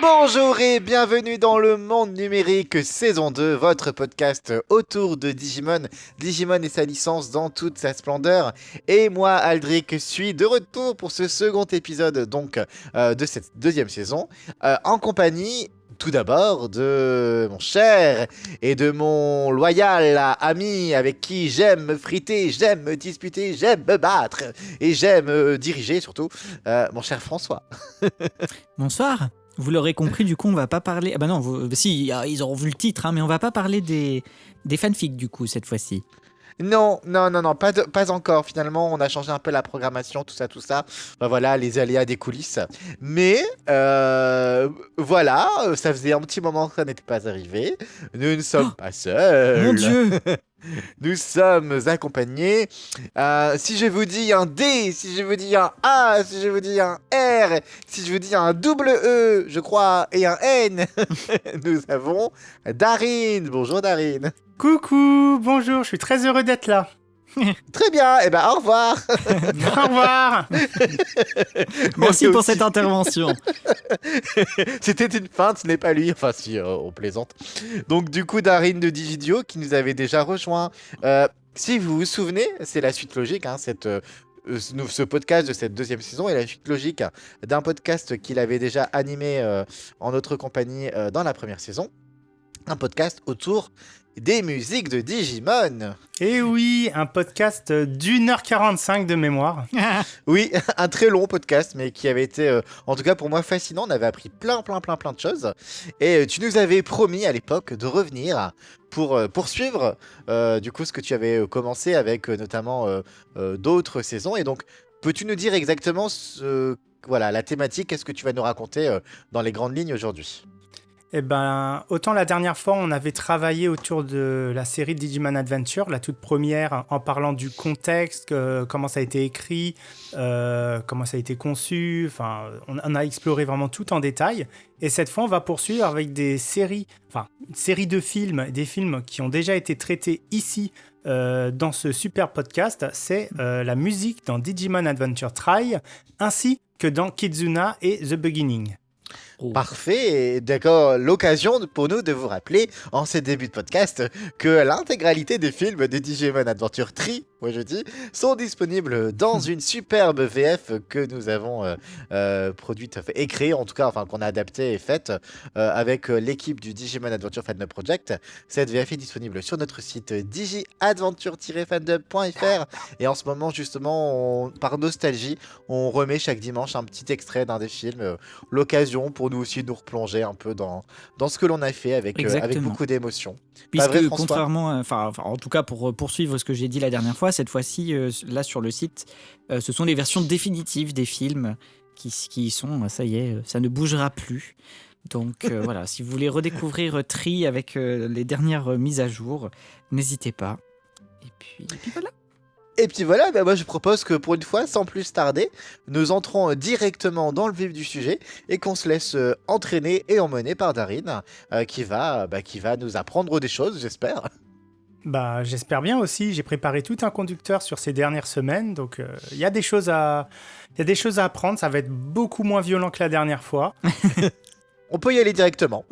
Bonjour et bienvenue dans le monde numérique saison 2, votre podcast autour de Digimon, Digimon et sa licence dans toute sa splendeur. Et moi, Aldric, suis de retour pour ce second épisode de cette deuxième saison, en compagnie tout d'abord de mon cher et de mon loyal ami avec qui j'aime me friter, j'aime me disputer, j'aime me battre et j'aime diriger surtout, mon cher François. Bonsoir. Vous l'aurez compris, du coup, on va pas parler. Ah bah non, si, ils auront vu le titre, hein, mais on va pas parler des fanfics, du coup, cette fois-ci. Non, pas encore. Finalement, on a changé un peu la programmation, tout ça. Bah voilà, les aléas des coulisses. Mais voilà, ça faisait un petit moment que ça n'était pas arrivé. Nous ne sommes pas seuls. Mon Dieu. Nous sommes accompagnés. Si je vous dis un D, si je vous dis un A, si je vous dis un R, si je vous dis un double E, je crois, et un N, nous avons Darine. Bonjour Darine. Coucou, bonjour, je suis très heureux d'être là. Très bien, et ben au revoir. Au revoir. Merci pour cette intervention. C'était une feinte, ce n'est pas lui. Enfin si, on plaisante. Donc du coup, Darine de Digidio qui nous avait déjà rejoint. Si vous vous souvenez, c'est la suite logique, hein, ce podcast de cette deuxième saison est la suite logique d'un podcast qu'il avait déjà animé en notre compagnie dans la première saison. Un podcast autour des musiques de Digimon. Et oui, un podcast d'1h45 de mémoire. Oui, un très long podcast, mais qui avait été, en tout cas pour moi, fascinant. On avait appris plein de choses. Et tu nous avais promis à l'époque de revenir pour poursuivre du coup ce que tu avais commencé avec notamment d'autres saisons. Et donc, peux-tu nous dire exactement voilà, la thématique, qu'est-ce que tu vas nous raconter dans les grandes lignes aujourd'hui ? Eh ben, autant la dernière fois, on avait travaillé autour de la série Digimon Adventure, la toute première, en parlant du contexte, comment ça a été écrit, comment ça a été conçu. Enfin, on a exploré vraiment tout en détail. Et cette fois, on va poursuivre avec une série de films, des films qui ont déjà été traités ici dans ce super podcast. C'est la musique dans Digimon Adventure Try, ainsi que dans Kizuna et The Beginning. Oh. Parfait, et d'accord, l'occasion pour nous de vous rappeler en ces débuts de podcast que l'intégralité des films de Digimon Adventure Tri, moi je dis, sont disponibles dans une superbe VF que nous avons produite et créée, en tout cas, enfin qu'on a adaptée et faite avec l'équipe du Digimon Adventure Fandom Project. Cette VF est disponible sur notre site digiadventure-fandom.fr et en ce moment justement, par nostalgie, on remet chaque dimanche un petit extrait d'un des films, l'occasion pour nous aussi nous replonger un peu dans ce que l'on a fait avec beaucoup d'émotion. Puisque contrairement, en tout cas pour poursuivre ce que j'ai dit la dernière fois, cette fois-ci, là sur le site, ce sont les versions définitives des films qui sont, ça y est, ça ne bougera plus. Donc voilà, si vous voulez redécouvrir Tri avec les dernières mises à jour, n'hésitez pas. Et puis voilà. Et puis voilà, moi je propose que pour une fois, sans plus tarder, nous entrons directement dans le vif du sujet et qu'on se laisse entraîner et emmener par Darine, qui va nous apprendre des choses, j'espère. Bah, j'espère bien aussi. J'ai préparé tout un conducteur sur ces dernières semaines, donc il y a des choses à apprendre. Ça va être beaucoup moins violent que la dernière fois. On peut y aller directement.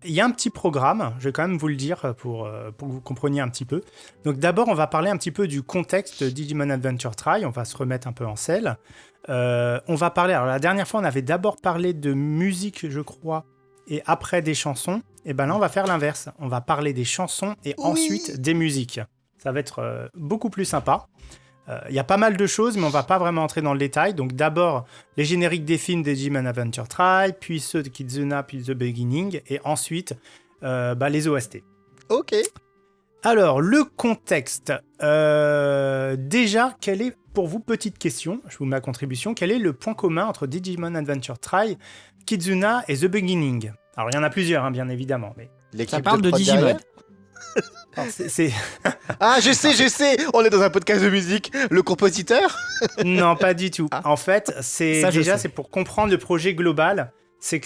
Il y a un petit programme, je vais quand même vous le dire pour que vous compreniez un petit peu. Donc d'abord, on va parler un petit peu du contexte de Digimon Adventure Try, on va se remettre un peu en selle. On va parler, alors la dernière fois, on avait d'abord parlé de musique, je crois, et après des chansons. Et ben là, on va faire l'inverse. On va parler des chansons et ensuite des musiques. Ça va être beaucoup plus sympa. Il y a pas mal de choses, mais on va pas vraiment entrer dans le détail. Donc d'abord, les génériques des films de Digimon Adventure Try, puis ceux de Kizuna, puis The Beginning, et ensuite les OST. Ok. Alors, le contexte. Déjà, quel est, pour vous, petite question, je vous mets ma contribution, quel est le point commun entre Digimon Adventure Try, Kizuna et The Beginning ? Alors, il y en a plusieurs, hein, bien évidemment. Mais... Ça parle de Digimon. Ah, je sais, on est dans un podcast de musique, le compositeur ? Non, pas du tout. En fait, c'est pour comprendre le projet global, c'est que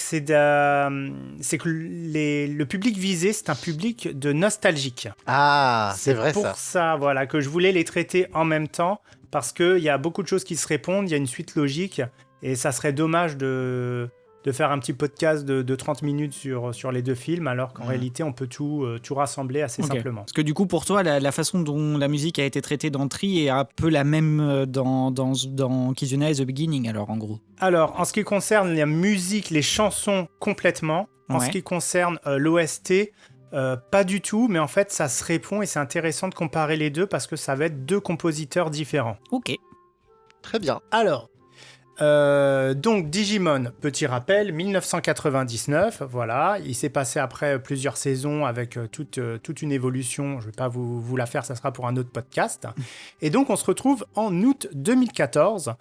le public visé, c'est un public de nostalgiques. Ah, c'est vrai ça. C'est pour ça, voilà, que je voulais les traiter en même temps, parce qu'il y a beaucoup de choses qui se répondent, il y a une suite logique, et ça serait dommage de de faire un petit podcast de 30 minutes sur les deux films, alors qu'en réalité, on peut tout rassembler assez simplement. Parce que du coup, pour toi, la façon dont la musique a été traitée dans Tree est un peu la même dans Kizuna et The Beginning, alors en gros. Alors, en ce qui concerne la musique, les chansons, complètement. En ce qui concerne l'OST, pas du tout, mais en fait, ça se répond et c'est intéressant de comparer les deux parce que ça va être deux compositeurs différents. Ok. Très bien. Alors, donc Digimon, petit rappel, 1999, voilà, il s'est passé après plusieurs saisons avec toute une évolution, je ne vais pas vous la faire, ça sera pour un autre podcast. Et donc on se retrouve en août 2014,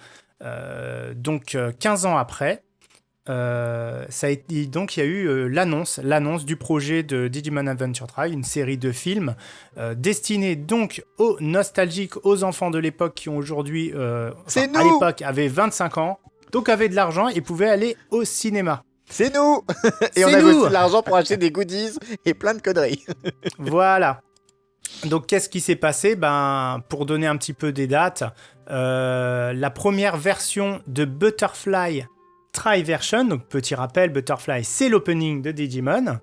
donc 15 ans après. Donc il y a eu l'annonce du projet de Digimon Adventure Tri, une série de films destinés donc aux nostalgiques, aux enfants de l'époque qui ont aujourd'hui, à l'époque, avaient 25 ans, donc avaient de l'argent et pouvaient aller au cinéma. C'est nous. Et on avait aussi de l'argent pour acheter des goodies et plein de conneries. Voilà. Donc qu'est-ce qui s'est passé ? Pour donner un petit peu des dates, la première version de Butterfly Tri-version, donc petit rappel, Butterfly c'est l'opening de Digimon,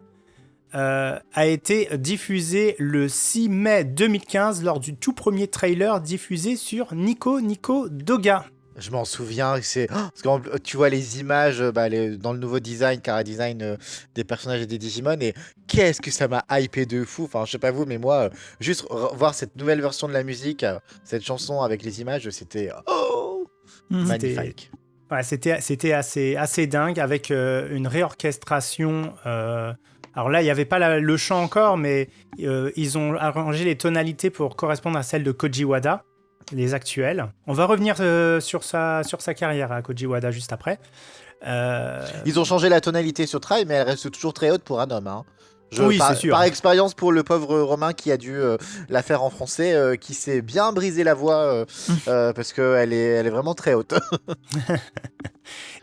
a été diffusé le 6 mai 2015 lors du tout premier trailer diffusé sur Nico Nico Doga. Je m'en souviens, parce que tu vois les images dans le nouveau design, Cara Design des personnages et des Digimon, et qu'est-ce que ça m'a hypé de fou. Enfin, je sais pas vous, mais moi, juste voir cette nouvelle version de la musique, cette chanson avec les images, c'était magnifique. Ouais, c'était assez dingue avec une réorchestration. Alors là, il n'y avait pas le chant encore, mais ils ont arrangé les tonalités pour correspondre à celles de Koji Wada, les actuelles. On va revenir sur sa carrière à Koji Wada juste après. Ils ont changé la tonalité sur Try, mais elle reste toujours très haute pour un homme. Hein. Oui, c'est sûr. Par expérience pour le pauvre Romain qui a dû la faire en français, qui s'est bien brisé la voix parce qu'elle est vraiment très haute.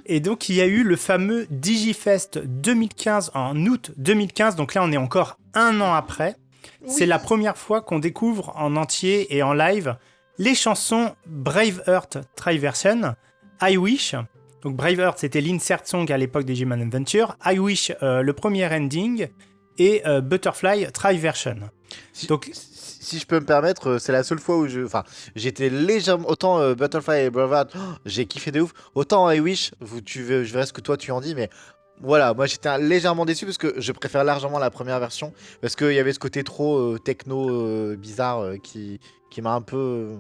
Et donc, il y a eu le fameux Digifest 2015 en août 2015. Donc là, on est encore un an après. Oui. C'est la première fois qu'on découvre en entier et en live les chansons Braveheart Tri-version, I Wish. Donc Braveheart, c'était l'insert song à l'époque des Digimon Adventure. I Wish, le premier ending. Et Butterfly Tri-version. Donc, si je peux me permettre, c'est la seule fois où j'étais légèrement... Autant Butterfly et Braveheart, j'ai kiffé de ouf. Autant I Wish, je verrai ce que toi tu en dis, mais voilà, moi j'étais légèrement déçu parce que je préfère largement la première version, parce qu'il y avait ce côté trop techno bizarre qui m'a un peu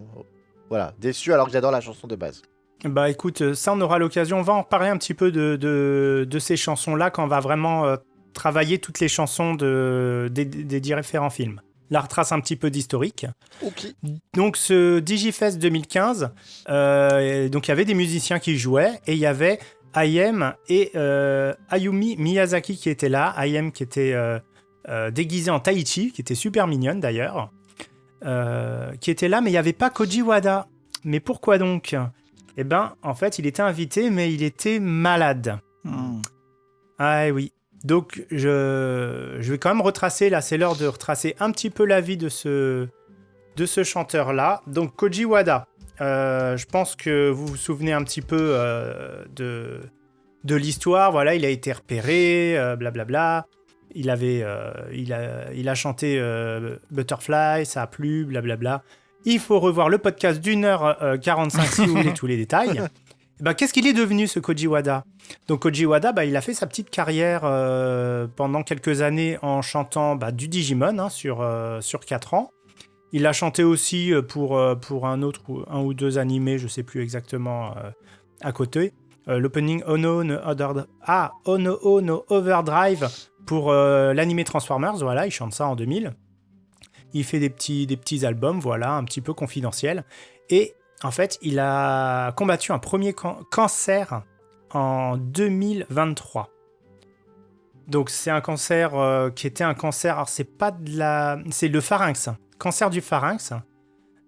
déçu, alors que j'adore la chanson de base. Bah écoute, ça on aura l'occasion, on va en reparler un petit peu de ces chansons-là quand on va vraiment... travailler toutes les chansons des différents films. La retrace un petit peu d'historique. Okay. Donc ce Digifest 2015, donc il y avait des musiciens qui jouaient et il y avait IM et Ayumi Miyazaki qui étaient là. IM qui était déguisée en Taichi, qui était super mignonne d'ailleurs, qui était là, mais il n'y avait pas Koji Wada. Mais pourquoi donc ? Eh ben, en fait, il était invité, mais il était malade. Ah oui. Donc, je vais quand même retracer, là, c'est l'heure de retracer un petit peu la vie de ce chanteur-là. Donc, Koji Wada, je pense que vous vous souvenez un petit peu de l'histoire. Voilà, il a été repéré, blablabla. Il a chanté Butterfly, ça a plu, blablabla. Il faut revoir le podcast d'1h45 si vous voulez tous les détails. Qu'est-ce qu'il est devenu, ce Koji Wada ? Donc Koji Wada, il a fait sa petite carrière pendant quelques années en chantant du Digimon sur 4 ans. Il a chanté aussi pour un ou deux animés, je ne sais plus exactement, à côté. L'opening Ono no Overdrive pour l'animé Transformers, voilà, il chante ça en 2000. Il fait des petits albums, voilà, un petit peu confidentiels. Et en fait, il a combattu un premier cancer en 2023. Donc, c'est un cancer qui était un cancer... Alors, c'est le pharynx. Cancer du pharynx.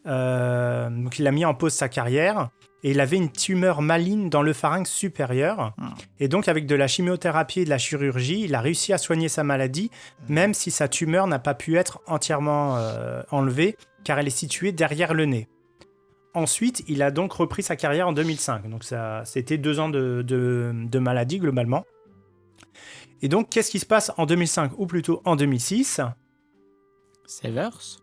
Donc, il a mis en pause sa carrière. Et il avait une tumeur maligne dans le pharynx supérieur. Et donc, avec de la chimiothérapie et de la chirurgie, il a réussi à soigner sa maladie, même si sa tumeur n'a pas pu être entièrement enlevée, car elle est située derrière le nez. Ensuite, il a donc repris sa carrière en 2005. Donc, c'était 2 ans de maladie, globalement. Et donc, qu'est-ce qui se passe en 2005, ou plutôt en 2006 ? Savers.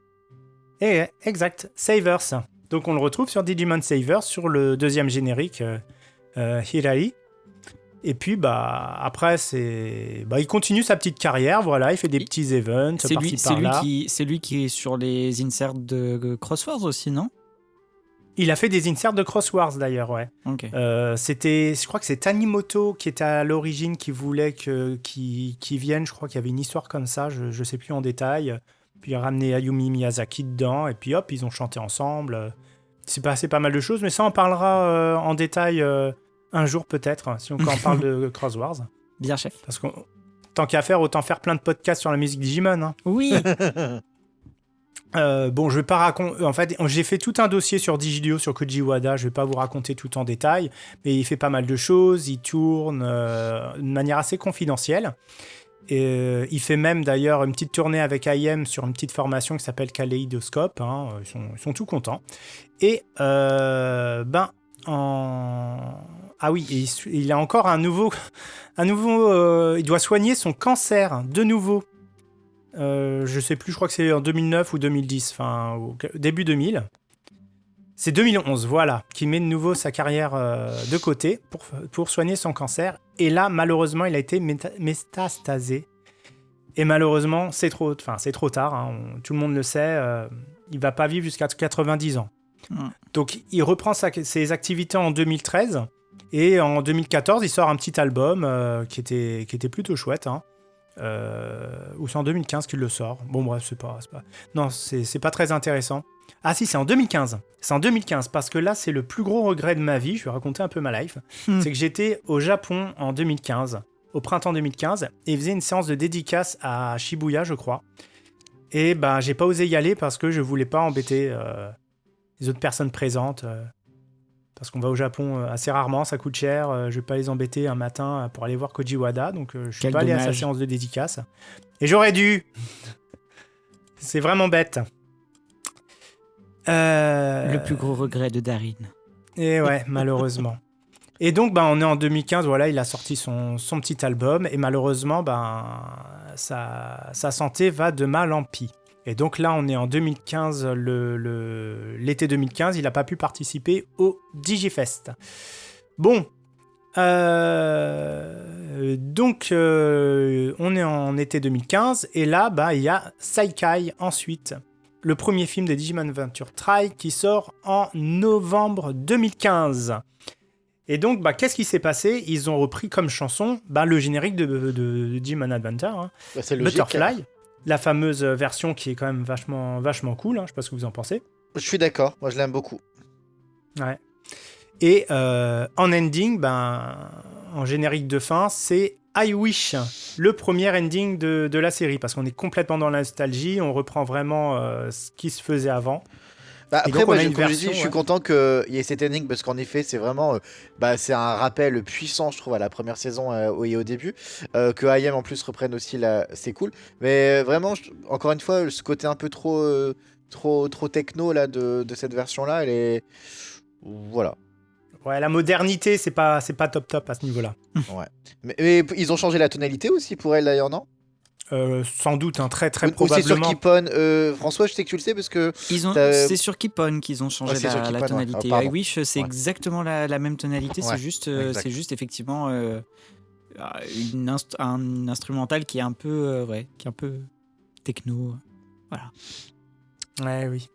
Exact, Savers. Donc, on le retrouve sur Digimon Savers, sur le deuxième générique, Hirari. Et puis, après, il continue sa petite carrière, voilà, il fait des petits events, C'est lui par-là. c'est lui qui est sur les inserts de Crosswords aussi, non? Il a fait des inserts de Crosswords, d'ailleurs, ouais. Ok. Je crois que c'est Tanimoto qui était à l'origine, qui voulait qu'il vienne. Je crois qu'il y avait une histoire comme ça, je ne sais plus en détail. Puis il a ramené Ayumi Miyazaki dedans, et puis hop, ils ont chanté ensemble. C'est passé pas mal de choses, mais ça, on parlera en détail un jour peut-être, si on quand on parle de Crosswords. Bien, chef. Parce que tant qu'à faire, autant faire plein de podcasts sur la musique Digimon. Hein. Oui. Je vais pas raconter. En fait, j'ai fait tout un dossier sur Digidio, sur Koji Wada. Je vais pas vous raconter tout en détail, mais il fait pas mal de choses. Il tourne de manière assez confidentielle. Et il fait même d'ailleurs une petite tournée avec IM sur une petite formation qui s'appelle Kaleidoscope. Hein. Ils sont tout contents. Et ah oui, et il a encore un nouveau. Il doit soigner son cancer de nouveau. Je sais plus, je crois que c'est en 2009 ou 2010, enfin au début 2000. C'est 2011, voilà, qui met de nouveau sa carrière de côté pour soigner son cancer. Et là, malheureusement, il a été métastasé. Et malheureusement, c'est trop tard. Hein, tout le monde le sait. Il va pas vivre jusqu'à 90 ans. Donc, il reprend ses activités en 2013. Et en 2014, il sort un petit album qui était plutôt chouette. Hein. Ou c'est en 2015 qu'il le sort. Bon, bref, c'est pas... Non, c'est pas très intéressant. Ah si, c'est en 2015. C'est en 2015, parce que là, c'est le plus gros regret de ma vie. Je vais raconter un peu ma life. C'est que j'étais au Japon en 2015, au printemps 2015, et il faisait une séance de dédicace à Shibuya, je crois. Et j'ai pas osé y aller parce que je voulais pas embêter les autres personnes présentes. Parce qu'on va au Japon assez rarement, ça coûte cher. Je vais pas les embêter un matin pour aller voir Koji Wada, donc je suis pas allé à sa séance de dédicace. Et j'aurais dû. C'est vraiment bête. Le plus gros regret de Darin. Et ouais, malheureusement. Et donc, on est en 2015, voilà, il a sorti son petit album, et malheureusement, sa santé va de mal en pis. Et donc là, on est en 2015, l'été 2015, il n'a pas pu participer au Digifest. Bon, donc on est en été 2015, et là, il y a Saikai ensuite. Le premier film de Digimon Adventure Try qui sort en novembre 2015. Et donc, qu'est-ce qui s'est passé ? Ils ont repris comme chanson le générique de Digimon Adventure, hein. C'est logique. Butterfly, la fameuse version qui est quand même vachement cool. Hein. Je sais pas ce que vous en pensez. Je suis d'accord, moi je l'aime beaucoup. Ouais. Et en ending, en générique de fin, c'est I Wish, le premier ending de la série, parce qu'on est complètement dans la nostalgie, on reprend vraiment ce qui se faisait avant. Après, donc, moi, on a une comme je version, dis, je suis content qu'il y ait cet ending, parce qu'en effet, c'est vraiment c'est un rappel puissant, je trouve, à la première saison et au début. Que IM en plus reprenne aussi, c'est cool. Mais vraiment, encore une fois, ce côté un peu trop techno là, de cette version-là, elle est... Voilà. Ouais, la modernité, c'est pas top à ce niveau-là. Ouais. Mais ils ont changé la tonalité aussi pour elle, d'ailleurs, non ? Sans doute, très très Ou probablement. c'est sur Keepon. François, je sais que tu le sais parce que... C'est sur Keepon qu'ils ont changé la tonalité. Ouais. I Wish, c'est exactement la même tonalité, Ouais, c'est juste effectivement un instrumental qui est un peu, qui est un peu techno. Voilà. Ouais, oui.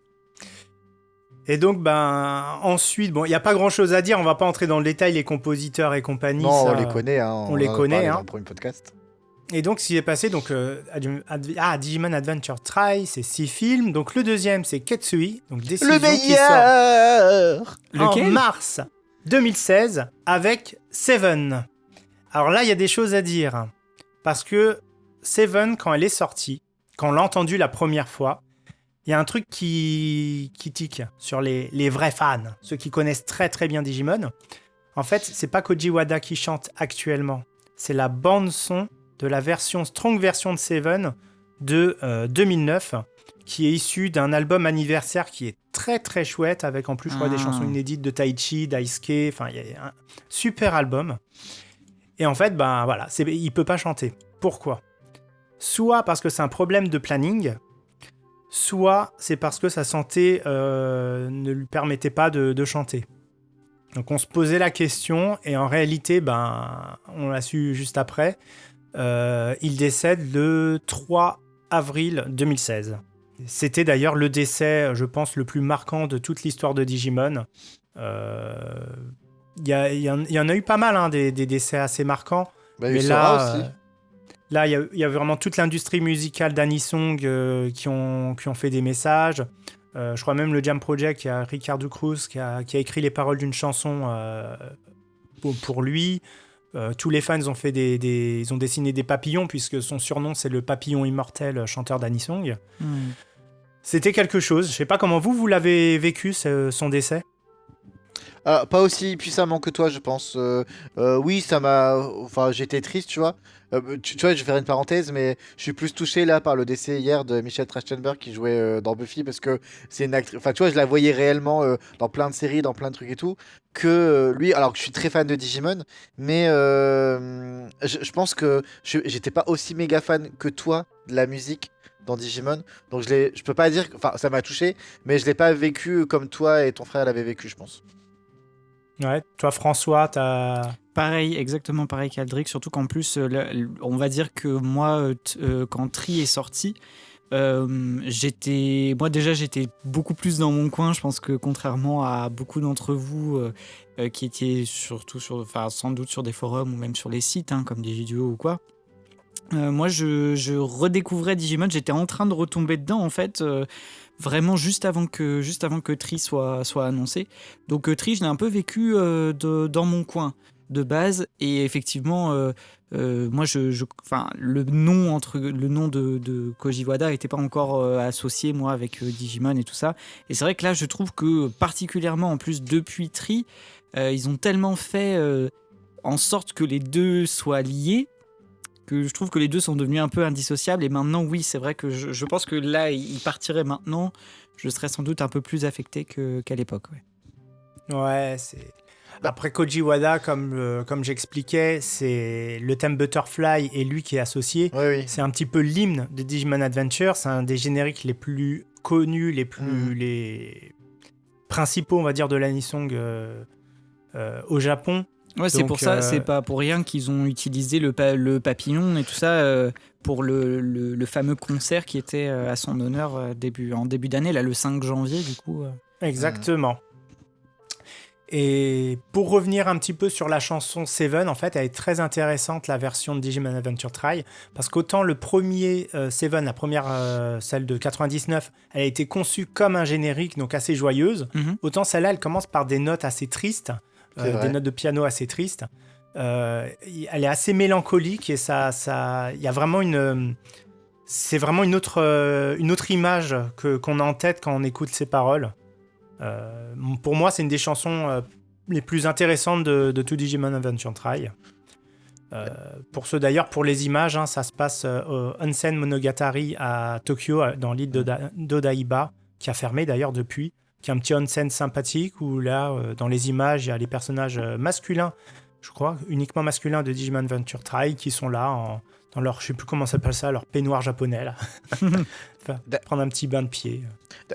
Et donc, ensuite, il n'y a pas grand-chose à dire. On va pas entrer dans le détail, les compositeurs et compagnie. Non, ça, on les connaît. Hein, on les connaît. Dans le premier podcast. Et donc, ce qui est passé, Digimon Adventure Try, c'est 6 films. Donc, le deuxième, c'est Ketsui. Donc, Décision Le qui sort Lequel en mars 2016 avec Seven. Alors là, il y a des choses à dire. Parce que Seven, quand elle est sortie, quand on l'a entendue la première fois, il y a un truc qui tique sur les vrais fans, ceux qui connaissent très très bien Digimon. En fait, c'est pas Koji Wada qui chante actuellement. C'est la bande-son de la strong version de Seven de 2009, qui est issue d'un album anniversaire qui est très très chouette, avec en plus, je crois, des chansons inédites de Taichi, Daisuke, enfin, il y a un super album. Et en fait, voilà, il peut pas chanter. Pourquoi ? Soit parce que c'est un problème de planning, soit c'est parce que sa santé ne lui permettait pas de chanter. Donc on se posait la question, et en réalité, on l'a su juste après, il décède le 3 avril 2016. C'était d'ailleurs le décès, je pense, le plus marquant de toute l'histoire de Digimon. Il y en a eu pas mal, hein, des décès assez marquants. Mais là, aussi. Là, il y a vraiment toute l'industrie musicale d'Anisong qui ont fait des messages. Je crois même le Jam Project, il y a Ricardo Cruz qui a écrit les paroles d'une chanson pour lui. Tous les fans ils ont dessiné des papillons, puisque son surnom c'est le papillon immortel chanteur d'Anisong. C'était quelque chose. Je sais pas comment vous l'avez vécu, son décès. Pas aussi puissamment que toi, je pense. Oui, ça m'a. Enfin, j'étais triste, tu vois. Tu vois, je vais faire une parenthèse, mais je suis plus touché là par le décès hier de Michelle Trachtenberg qui jouait dans Buffy, parce que c'est une actrice. Enfin, tu vois, je la voyais réellement dans plein de séries, dans plein de trucs et tout. Que lui, alors que je suis très fan de Digimon, mais je pense que j'étais pas aussi méga fan que toi de la musique dans Digimon. Donc je peux pas dire. Enfin, ça m'a touché, mais je l'ai pas vécu comme toi et ton frère l'avaient vécu, je pense. Ouais, toi François, t'as... Pareil, exactement pareil qu'Aldric, surtout qu'en plus, on va dire que moi, quand Tri est sorti, j'étais beaucoup plus dans mon coin. Je pense que contrairement à beaucoup d'entre vous qui étiez surtout sans doute sur des forums ou même sur les sites, hein, comme Digiduo ou quoi, moi je redécouvrais Digimon. J'étais en train de retomber dedans en fait. Vraiment juste avant que Tri soit annoncé. Donc Tri, je l'ai un peu vécu dans mon coin de base, et effectivement moi le nom de Koji Wada n'était pas encore associé moi avec Digimon et tout ça, et c'est vrai que là je trouve que particulièrement en plus depuis Tri, ils ont tellement fait en sorte que les deux soient liés, que je trouve que les deux sont devenus un peu indissociables. Et maintenant, oui, c'est vrai que je pense que là, il partirait maintenant, je serais sans doute un peu plus affecté qu'à l'époque. Ouais, c'est... Après Koji Wada, comme j'expliquais, c'est le thème Butterfly et lui qui est associé. Oui. C'est un petit peu l'hymne de Digimon Adventure. C'est un des génériques les plus connus, les principaux, on va dire, de l'Anisong au Japon. Ouais, c'est pour ça, c'est pas pour rien qu'ils ont utilisé le papillon et tout ça pour le fameux concert qui était à son honneur en début d'année, là, le 5 janvier, du coup. Exactement. Et pour revenir un petit peu sur la chanson Seven, en fait, elle est très intéressante, la version de Digimon Adventure Try, parce qu'autant le premier Seven, la première, celle de 99, elle a été conçue comme un générique, donc assez joyeuse, autant celle-là, elle commence par des notes assez tristes, des notes de piano assez tristes. Elle est assez mélancolique, et il y a vraiment c'est vraiment une autre image qu'on a en tête quand on écoute ces paroles. Pour moi, c'est une des chansons les plus intéressantes de tout Digimon Adventure Try. Pour les images, hein, ça se passe au Onsen Monogatari à Tokyo, dans l'île d'Odaiba, qui a fermé d'ailleurs depuis, qui est un petit onsen sympathique où là, dans les images, il y a les personnages masculins, je crois, uniquement masculins de Digimon Adventure Try, qui sont là dans leur, je sais plus comment ça s'appelle ça, leur peignoir japonais là. Enfin, prendre un petit bain de pied.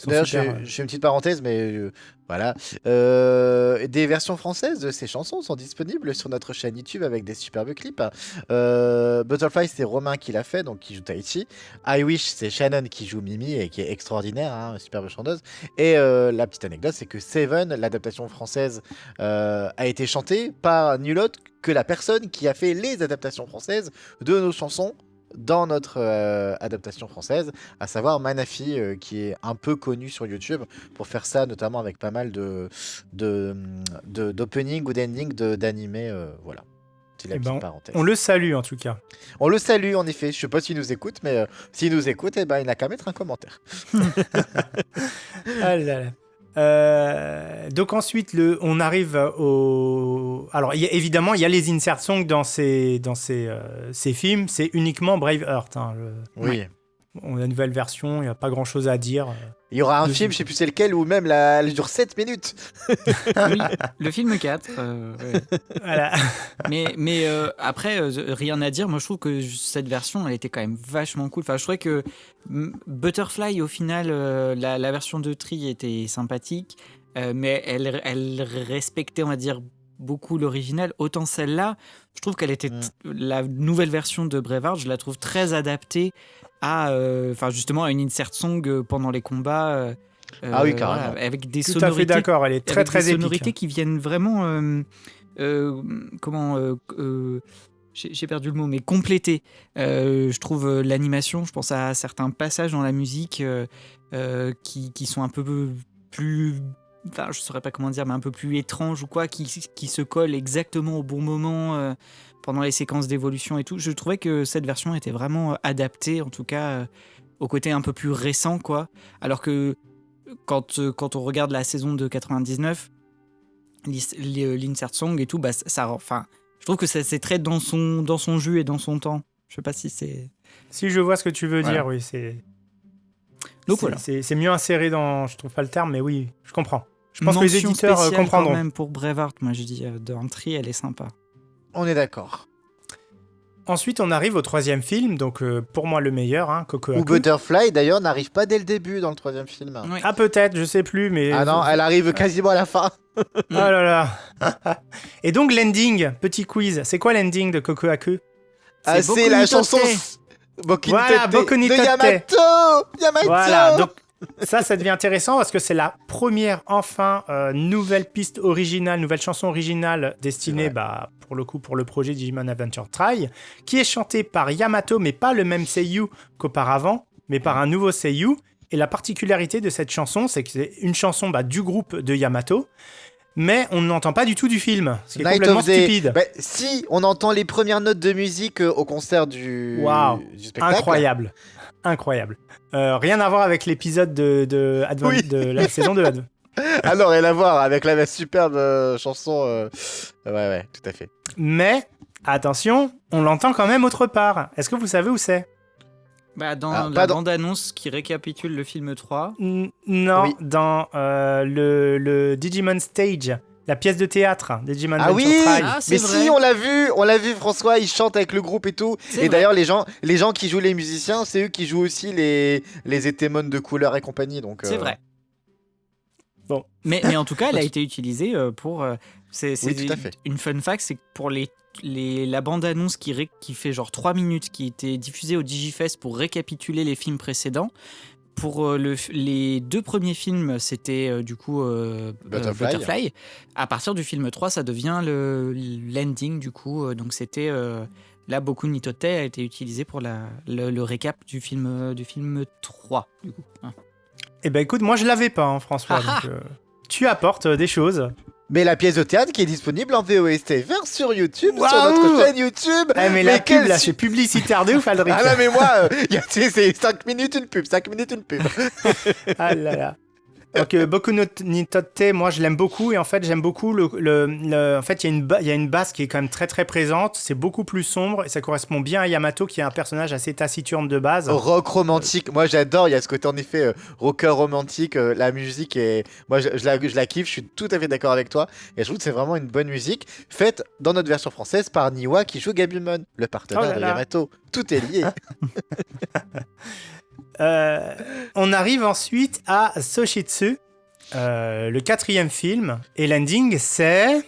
D'ailleurs, j'ai une petite parenthèse, mais voilà. Des versions françaises de ces chansons sont disponibles sur notre chaîne YouTube avec des superbes clips. Butterfly, c'est Romain qui l'a fait, donc qui joue Taichi. I Wish, c'est Shannon qui joue Mimi et qui est extraordinaire, hein, superbe chanteuse. Et la petite anecdote, c'est que Seven, l'adaptation française, a été chantée par nul autre que la personne qui a fait les adaptations françaises de nos chansons dans notre adaptation française, à savoir Manafi, qui est un peu connu sur YouTube pour faire ça, notamment avec pas mal d'opening ou d'ending d'animés, voilà. C'est la petite parenthèse. On le salue en tout cas. On le salue en effet, je sais pas s'il nous écoute, mais s'il nous écoute, il n'a qu'à mettre un commentaire. Ah là là. Donc ensuite, on arrive au... Alors évidemment, il y a les insert songs dans ces films. C'est uniquement Braveheart. Hein, oui. On a une nouvelle version, il n'y a pas grand-chose à dire. Il y aura un Le film, film. je sais plus c'est lequel, où même elle dure 7 minutes. Oui, le film 4. Ouais. Voilà. Mais après, rien à dire. Moi, je trouve que cette version, elle était quand même vachement cool. Enfin, je trouvais que Butterfly, au final, la version de Tri était sympathique, mais elle respectait, on va dire, beaucoup l'original. Autant celle-là, je trouve qu'elle était la nouvelle version de Braveheart, je la trouve très adaptée à, enfin justement, à une insert song pendant les combats. Ah oui, carrément. Voilà, avec des Tout à fait sonorités. d'accord, elle est très Avec très des épique. sonorités qui viennent vraiment j'ai perdu le mot, mais compléter. Je trouve l'animation, je pense à certains passages dans la musique qui sont un peu plus, enfin je saurais pas comment dire, mais un peu plus étranges ou quoi, qui se collent exactement au bon moment pendant les séquences d'évolution et tout. Je trouvais que cette version était vraiment adaptée, en tout cas au côté un peu plus récent, quoi. Alors que quand on regarde la saison de 99, l'insert song et tout, bah enfin, je trouve que c'est très dans son jus et dans son temps. Je sais pas si c'est. Si je vois ce que tu veux Voilà. dire, oui, c'est. Donc c'est- voilà. C'est mieux inséré dans. Je trouve pas le terme, mais oui, je comprends. Je pense que les Mention éditeurs spéciale comprendront. quand même pour Braveheart, moi je dis dans Tri, elle est sympa. On est d'accord. Ensuite, on arrive au troisième film, donc pour moi le meilleur, hein, Coco Ou Haku. Butterfly, d'ailleurs, n'arrive pas dès le début dans le troisième film. Ouais. Ah peut-être, je sais plus, mais. Ah non, elle arrive quasiment à la fin. Oh là là. Et donc l'ending, petit quiz. C'est quoi l'ending de Coco Haku? Ah, Boku c'est la ni chanson Totte. Boku ni Voilà, Totte Boku ni de Totte. Yamato. Voilà, donc ça devient intéressant parce que c'est la première, enfin, nouvelle piste originale, nouvelle chanson originale destinée, pour le coup, pour le projet Digimon Adventure Try, qui est chantée par Yamato, mais pas le même seiyuu qu'auparavant, mais par un nouveau seiyuu. Et la particularité de cette chanson, c'est que c'est une chanson du groupe de Yamato, mais on n'entend pas du tout du film, ce qui est Night complètement of the... stupide. Bah, si, on entend les premières notes de musique au concert du spectacle. Incroyable. Rien à voir avec l'épisode de la saison 2. Alors, rien à voir avec la superbe chanson. Ouais, tout à fait. Mais, attention, on l'entend quand même autre part. Est-ce que vous savez où c'est? Bah, dans Ah, la pas dans- bande-annonce qui récapitule le film 3. Non, Oui. dans le Digimon Stage, la pièce de théâtre Digimon Ah Adventure oui, Try. Ah, c'est mais vrai. si, on l'a vu, François, il chante avec le groupe et tout. C'est Et vrai. d'ailleurs, les gens qui jouent les musiciens, c'est eux qui jouent aussi les Etemon de couleur et compagnie. Donc, C'est vrai. Bon. Mais en tout cas, elle a été utilisée pour. C'est Oui, tout à fait. une fun fact, c'est que pour la bande-annonce qui fait genre 3 minutes, qui était diffusée au Digifest pour récapituler les films précédents. Pour les 2 premiers films, c'était du coup Butterfly. À partir du film 3, ça devient l'ending du coup. Donc c'était là, Boku ni Totte a été utilisé pour le récap du film 3 du coup. Hein. Eh ben écoute, moi je l'avais pas, hein, François. Ah donc, tu apportes des choses. Mais la pièce de théâtre qui est disponible en VOSTFR sur YouTube, sur Waouh. notre chaîne YouTube. Eh, mais la pub quelle là, su- c'est publicitaire de ouf, Aldric. Ah non, mais moi, c'est 5 minutes une pub, 5 minutes une pub. Ah là là. Donc Boku no ni Totte, moi je l'aime beaucoup et en fait j'aime beaucoup en fait il y a une basse qui est quand même très très présente, c'est beaucoup plus sombre et ça correspond bien à Yamato qui est un personnage assez taciturne de base. Rock romantique, moi j'adore, il y a ce côté en effet rocker romantique, la musique est... Moi je la kiffe, je suis tout à fait d'accord avec toi et je trouve que c'est vraiment une bonne musique faite dans notre version française par Niwa qui joue Gabumon, le partenaire Oh là de là. Yamato. Tout est lié. On arrive ensuite à Soshitsu, le 4e film et l'ending c'est...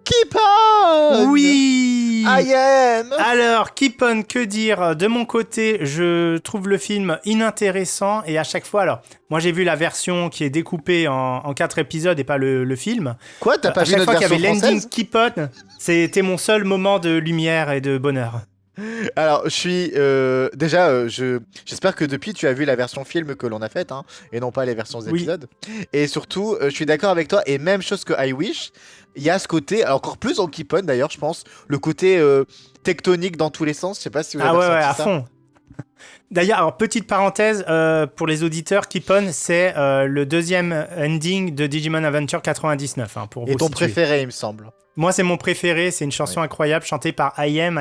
Keep on. Oui. I am. Alors, Keep On, que dire? De mon côté, je trouve le film inintéressant et à chaque fois, alors, moi j'ai vu la version qui est découpée en 4 épisodes et pas le film. Quoi, t'as pas À vu chaque notre fois qu'il y avait version l'ending française? Keep On, c'était mon seul moment de lumière et de bonheur. Alors, je suis déjà, j'espère que depuis tu as vu la version film que l'on a faite, hein, et non pas les versions Oui. épisodes. Et surtout, je suis d'accord avec toi. Et même chose que I Wish, il y a ce côté, alors encore plus en Keep On d'ailleurs, je pense, le côté tectonique dans tous les sens. Je sais pas si vous avez Ah ouais, ressenti à ça. fond. D'ailleurs, alors, petite parenthèse, pour les auditeurs, Keep On, c'est le 2e ending de Digimon Adventure 99. Hein, pour Et vous ton situer. préféré, il me semble. Moi, c'est mon préféré. C'est une chanson incroyable chantée par I Am,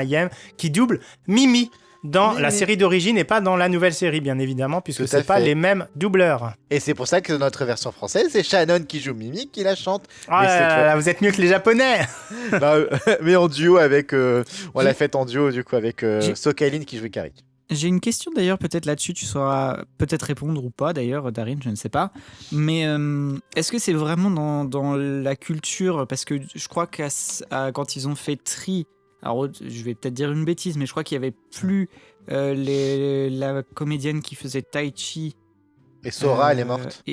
qui double Mimi dans Oui, la oui. série d'origine et pas dans la nouvelle série, bien évidemment, puisque Tout à c'est pas fait. les mêmes doubleurs. Et c'est pour ça que dans notre version française, c'est Shannon qui joue Mimi qui la chante. Ah Mais là cette là fois- là, vous êtes mieux que les Japonais. Non, mais en duo avec. On l'a J'ai- fait en duo du coup avec J'ai- Sokalin qui joue Carrick. J'ai une question d'ailleurs, peut-être là-dessus, tu sauras peut-être répondre ou pas d'ailleurs, Darin, je ne sais pas. Mais est-ce que c'est vraiment dans la culture? Parce que je crois quand ils ont fait Tri, alors je vais peut-être dire une bêtise, mais je crois qu'il n'y avait plus la comédienne qui faisait Tai Chi. Et Sora, elle est morte.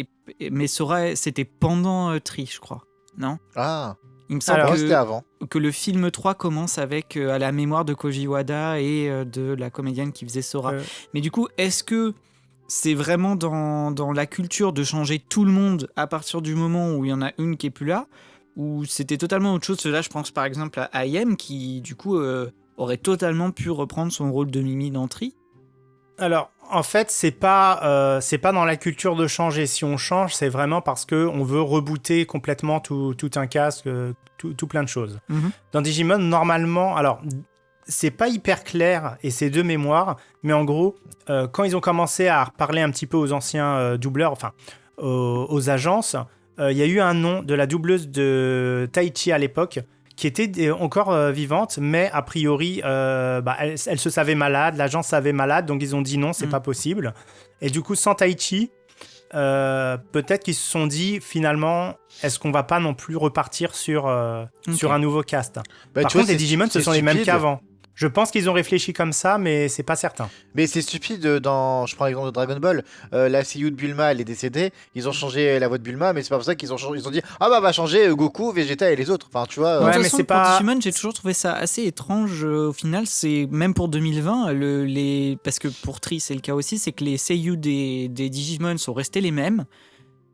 Mais Sora, c'était pendant Tri, je crois. Non? Ah, Il me semble Alors, moi, c'était que, avant. que le film 3 commence avec à la mémoire de Koji Wada et de la comédienne qui faisait Sora. Mais du coup, est-ce que c'est vraiment dans la culture de changer tout le monde à partir du moment où il y en a une qui est plus là, ou c'était totalement autre chose? Là, je pense par exemple à IM qui, du coup, aurait totalement pu reprendre son rôle de Mimi dans Tri. Alors, en fait, c'est pas dans la culture de changer. Si on change, c'est vraiment parce que on veut rebooter complètement tout un casque, tout plein de choses. Mhm. Dans Digimon, normalement, alors c'est pas hyper clair et c'est de mémoire, mais en gros, quand ils ont commencé à parler un petit peu aux anciens doubleurs, enfin aux agences, il y a eu un nom de la doubleuse de Taichi à l'époque qui était encore vivante, mais a priori, elle se savait malade, l'agence savait malade, donc ils ont dit non, c'est pas possible. Et du coup, sans Taichi, peut-être qu'ils se sont dit, finalement, est-ce qu'on va pas non plus repartir sur un nouveau cast? Bah, Par tu vois, contre, les Digimon, ce c'est sont les mêmes stupide. qu'avant. Je pense qu'ils ont réfléchi comme ça, mais c'est pas certain. Mais c'est stupide, je prends l'exemple de Dragon Ball, la seiyuu de Bulma, elle est décédée, ils ont changé la voix de Bulma, mais c'est pas pour ça qu'ils ont changé, ils ont dit ah bah on va changer Goku, Vegeta et les autres, enfin tu vois. Ouais, De toute mais façon, c'est pour pas- Digimon, j'ai toujours trouvé ça assez étrange au final. C'est même pour 2020, parce que pour Tri, c'est le cas aussi, c'est que les seiyuu des Digimon sont restés les mêmes.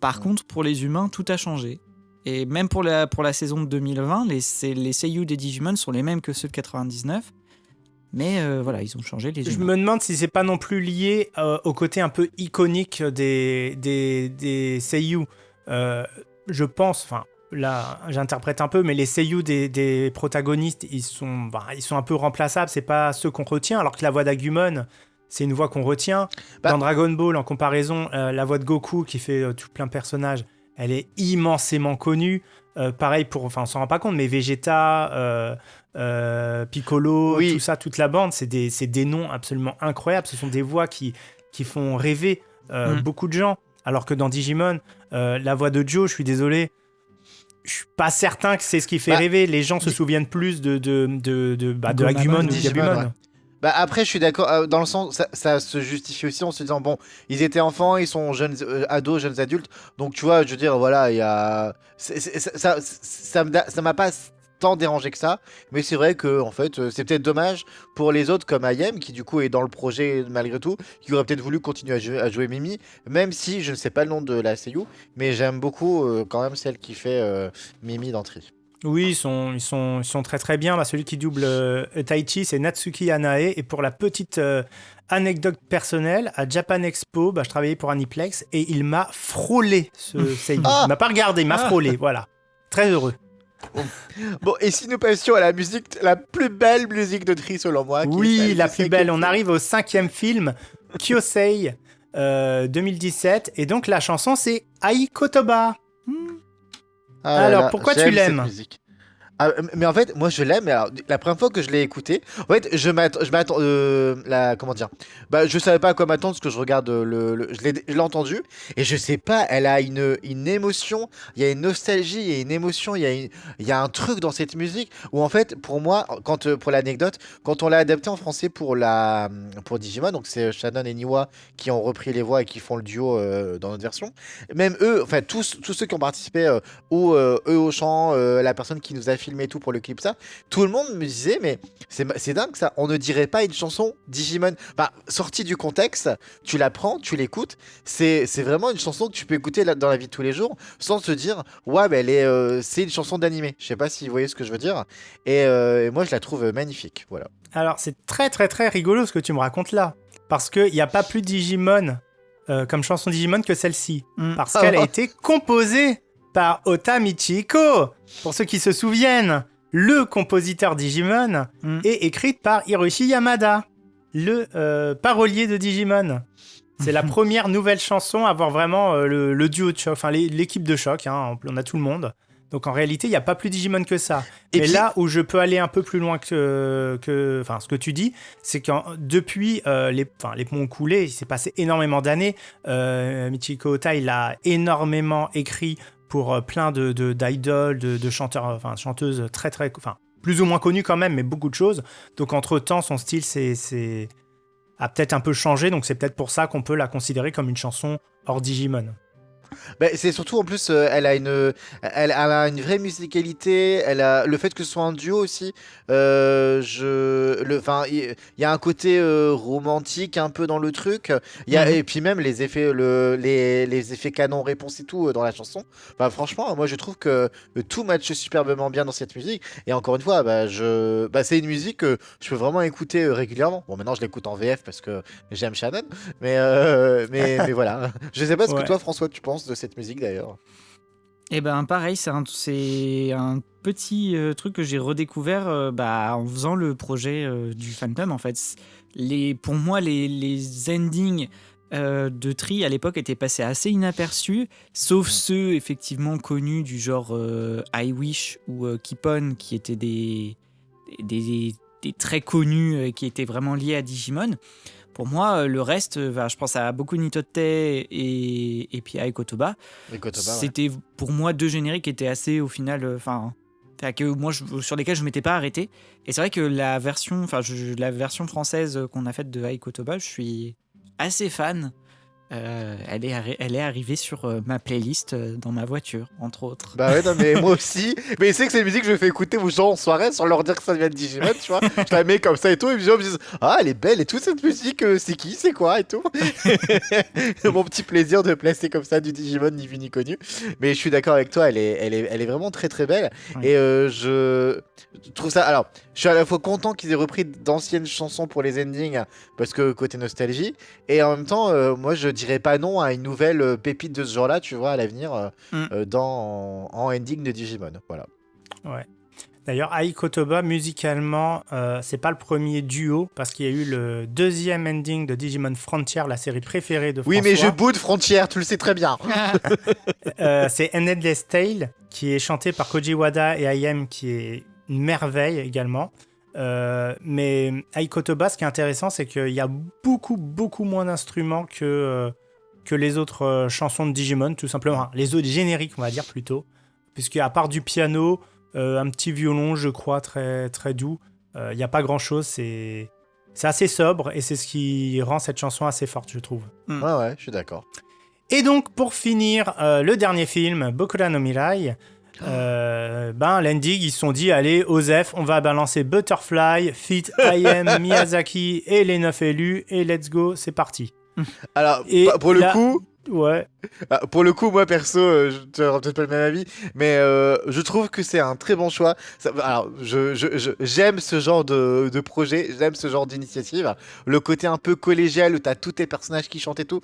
Par contre, pour les humains, tout a changé. Et même pour la saison de 2020, les seiyuu des Digimon sont les mêmes que ceux de 99. Mais voilà, ils ont changé les Je humains. me demande si c'est pas non plus lié au côté un peu iconique des seiyuu. Je pense, enfin là j'interprète un peu, mais les seiyuu des protagonistes, ils sont un peu remplaçables, c'est pas ceux qu'on retient, alors que la voix d'Agumon, c'est une voix qu'on retient. Bah- Dans Dragon Ball, en comparaison, la voix de Goku qui fait tout plein de personnages, elle est immensément connue. Pareil on s'en rend pas compte, mais Vegeta, Piccolo, Oui. tout ça, toute la bande, c'est des noms absolument incroyables. Ce sont des voix qui font rêver beaucoup de gens. Alors que dans Digimon, la voix de Joe, je suis désolé, je suis pas certain que c'est ce qui fait Bah, rêver. Les gens se souviennent plus de Gomamon, Agumon ou Digimon, Gabumon. ouais. Bah après je suis d'accord, dans le sens, ça se justifie aussi en se disant bon, ils étaient enfants, ils sont jeunes ados, jeunes adultes, donc tu vois, je veux dire, voilà, il y a... ça m'a pas tant dérangé que ça, mais c'est vrai que en fait, c'est peut-être dommage pour les autres comme Ayem, qui du coup est dans le projet malgré tout, qui aurait peut-être voulu continuer à jouer Mimi, même si je ne sais pas le nom de la seiyuu, mais j'aime beaucoup quand même celle qui fait Mimi dans Tri. Oui, ils sont très très bien. Bah, celui qui double Taichi, c'est Natsuki Anae. Et pour la petite anecdote personnelle, à Japan Expo, je travaillais pour Aniplex et il m'a frôlé ce seiyuu. Ah Il m'a pas regardé, il m'a frôlé. Voilà. Très heureux. Bon, et si nous passions à la musique, la plus belle musique de Tri selon moi, qui est Oui, celle la du plus belle. cinquième On arrive au 5e film, Kyosei 2017. Et donc la chanson, c'est Ai Kotoba. Ah là Alors, là, pourquoi tu j'aime cette l'aimes? musique. Ah, mais en fait, moi je l'aime. Mais alors, la première fois que je l'ai écouté, en fait, je m'attends, comment dire, bah, je savais pas à quoi m'attendre parce que je regarde je l'ai entendu et je sais pas, elle a une émotion, il y a une nostalgie, il y a une émotion, il y a un truc dans cette musique où en fait, pour moi, pour l'anecdote, quand on l'a adapté en français pour Digimon, donc c'est Shannon et Niwa qui ont repris les voix et qui font le duo dans notre version. Même eux, enfin tous ceux qui ont participé ou eux au chant, la personne qui nous a filmé et tout pour le clip, ça, tout le monde me disait mais c'est dingue ça, on ne dirait pas une chanson Digimon, enfin sortie du contexte, tu la prends, tu l'écoutes, c'est vraiment une chanson que tu peux écouter dans la vie de tous les jours sans te dire ouais bah, c'est une chanson d'animé, je sais pas si vous voyez ce que je veux dire, et moi je la trouve magnifique, voilà. Alors, c'est très très très rigolo ce que tu me racontes là. Parce qu'il n'y a pas plus Digimon comme chanson Digimon que celle-ci. Parce qu'elle a été composée par Ota Michiko. Pour ceux qui se souviennent, le compositeur Digimon est écrite par Hiroshi Yamada. le parolier de Digimon. C'est la première nouvelle chanson à avoir vraiment le duo de Choc, enfin l'équipe de Choc, hein, on a tout le monde. Donc en réalité, il n'y a pas plus Digimon que ça. Et Mais puis- là où je peux aller un peu plus loin que ce que tu dis, c'est que depuis les ponts ont coulé, il s'est passé énormément d'années. Michiko Ota, il a énormément écrit pour plein d'idoles, de chanteurs, chanteuses très très, plus ou moins connues quand même, mais beaucoup de choses. Donc entre-temps, son style a peut-être un peu changé, donc c'est peut-être pour ça qu'on peut la considérer comme une chanson hors Digimon. Bah, c'est surtout en plus, elle a une vraie musicalité. Elle a le fait que ce soit un duo aussi. Enfin, il y a un côté romantique un peu dans le truc. Et puis même les effets, les effets canon réponse et tout dans la chanson. Bah, franchement, moi je trouve que tout matche superbement bien dans cette musique. Et encore une fois, c'est une musique que je peux vraiment écouter régulièrement. Bon, maintenant je l'écoute en VF parce que j'aime Shannon, mais voilà. Je sais pas ce que Ouais. toi, François, tu penses de cette musique d'ailleurs. Et ben pareil, c'est un petit truc que j'ai redécouvert en faisant le projet du Phantom en fait. Pour moi, les endings de Tri à l'époque étaient passés assez inaperçus, sauf ceux effectivement connus du genre I Wish ou Keep On, qui étaient des très connus qui étaient vraiment liés à Digimon. Pour moi, le reste, je pense à Boku ni Totte et puis Ai Kotoba. Et Kotoba, ouais. C'était pour moi deux génériques qui étaient assez au final, sur lesquels je m'étais pas arrêté. Et c'est vrai que la version française qu'on a faite de Ai Kotoba, je suis assez fan. Elle est arrivée sur ma playlist dans ma voiture, entre autres. Bah ouais, non, mais moi aussi. Mais c'est que c'est une musique que je fais écouter aux gens en soirée sans leur dire que ça vient de Digimon, tu vois. Je la mets comme ça et tout, et les gens me disent ah, elle est belle et tout, cette musique, c'est qui, c'est quoi et tout. Mon petit plaisir de placer comme ça du Digimon ni vu ni connu. Mais je suis d'accord avec toi, elle est vraiment très très belle. Ouais. Et je trouve ça. Alors, je suis à la fois content qu'ils aient repris d'anciennes chansons pour les endings, parce que côté nostalgie, et en même temps, moi je dirais pas non à une nouvelle pépite de ce genre-là, tu vois, à l'avenir, en ending de Digimon. Voilà. Ouais. D'ailleurs, Ai Kotoba, musicalement, c'est pas le premier duo, parce qu'il y a eu le deuxième ending de Digimon Frontier, la série préférée de François. Oui, mais je boude Frontière, tu le sais très bien. C'est An Endless Tale, qui est chanté par Koji Wada et IM, qui est une merveille également. Mais Ai Kotoba, ce qui est intéressant, c'est qu'il y a beaucoup, beaucoup moins d'instruments que les autres chansons de Digimon, tout simplement. Enfin, les autres génériques, on va dire plutôt. Puisqu'à part du piano, un petit violon, je crois, très, très doux, il n'y a pas grand-chose. C'est assez sobre et c'est ce qui rend cette chanson assez forte, je trouve. Ouais, je suis d'accord. Et donc, pour finir, le dernier film, Bokura no Mirai, l'ending, ils se sont dit, allez, Osef, on va balancer Butterfly, Fit, IM, Miyazaki et les 9 élus, et let's go, c'est parti. Alors, Et pour le là- coup... Ouais. Pour le coup, moi perso, tu n'auras peut-être pas le même avis, mais je trouve que c'est un très bon choix. Alors, j'aime ce genre de projet, j'aime ce genre d'initiative. Le côté un peu collégial où tu as tous tes personnages qui chantent et tout,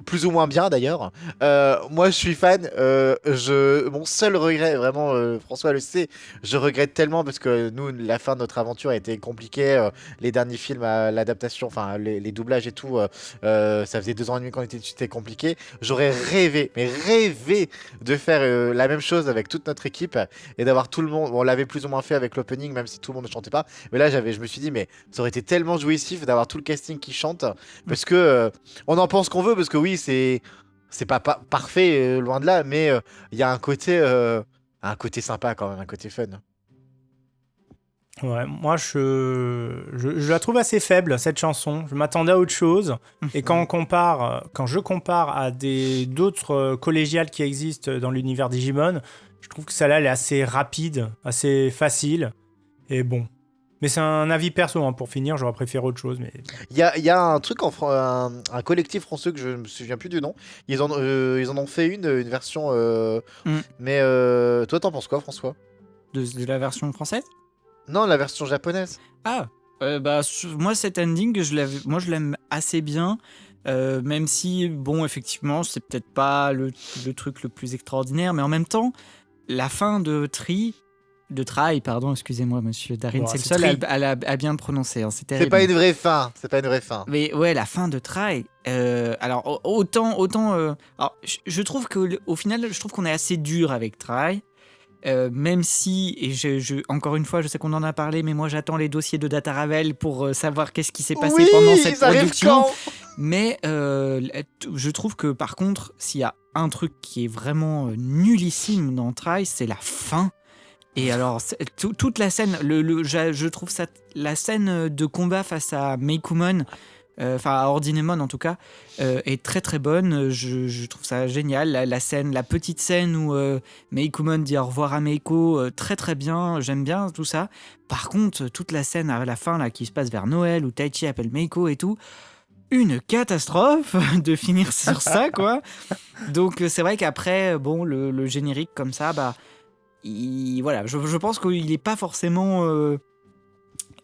plus ou moins bien d'ailleurs. Moi, je suis fan. Mon seul regret, vraiment, François le sait, je regrette tellement parce que nous, la fin de notre aventure a été compliquée. Les derniers films, l'adaptation, enfin les doublages et tout, ça faisait 2 ans et demi qu'on était dessus, c'était compliqué. J'aurais rêvé de faire la même chose avec toute notre équipe et d'avoir tout le monde. On l'avait plus ou moins fait avec l'opening, même si tout le monde ne chantait pas. Mais là, je me suis dit, mais ça aurait été tellement jouissif d'avoir tout le casting qui chante. Parce que on en pense qu'on veut, parce que oui, c'est pas parfait, loin de là, mais il y a un côté sympa quand même, un côté fun. Ouais, moi je la trouve assez faible cette chanson. Je m'attendais à autre chose. Et quand je compare à d'autres collégiales qui existent dans l'univers Digimon, je trouve que celle-là elle est assez rapide, assez facile. Et bon. Mais c'est un avis perso, hein. Pour finir, j'aurais préféré autre chose. Mais Il y a un truc un collectif français que je me souviens plus du nom. Ils en ont fait une version. Mais toi, t'en penses quoi, François? De la version française? Non, la version japonaise. Ah, moi cet ending, je l'aime assez bien, même si, bon, effectivement, c'est peut-être pas le truc le plus extraordinaire, mais en même temps, la fin de Tri, De Try, pardon, excusez-moi, monsieur Darin, Bon, c'est le c'est seul Tri. à bien le prononcer. Hein, c'est C'est terrible. pas une vraie fin. C'est pas une vraie fin. Mais ouais, la fin de Try. Alors autant. Alors, je trouve que au final, je trouve qu'on est assez dur avec Try. Même si, et encore une fois, je sais qu'on en a parlé, mais moi j'attends les dossiers de Data Ravel pour savoir qu'est-ce qui s'est passé Oui, pendant cette ça arrive production. quand Mais je trouve que par contre, s'il y a un truc qui est vraiment nullissime dans Try, c'est la fin. Et alors, toute la scène, je trouve ça, la scène de combat face à Meikumon, enfin à Ordinemon en tout cas, est très très bonne. Je trouve ça génial. La petite scène où Meikumon dit au revoir à Meiko, très très bien. J'aime bien tout ça. Par contre, toute la scène à la fin là, qui se passe vers Noël où Taichi appelle Meiko et tout, une catastrophe de finir sur ça quoi. Donc c'est vrai qu'après, bon, le générique comme ça, bah. Voilà, je pense qu'il n'est pas forcément.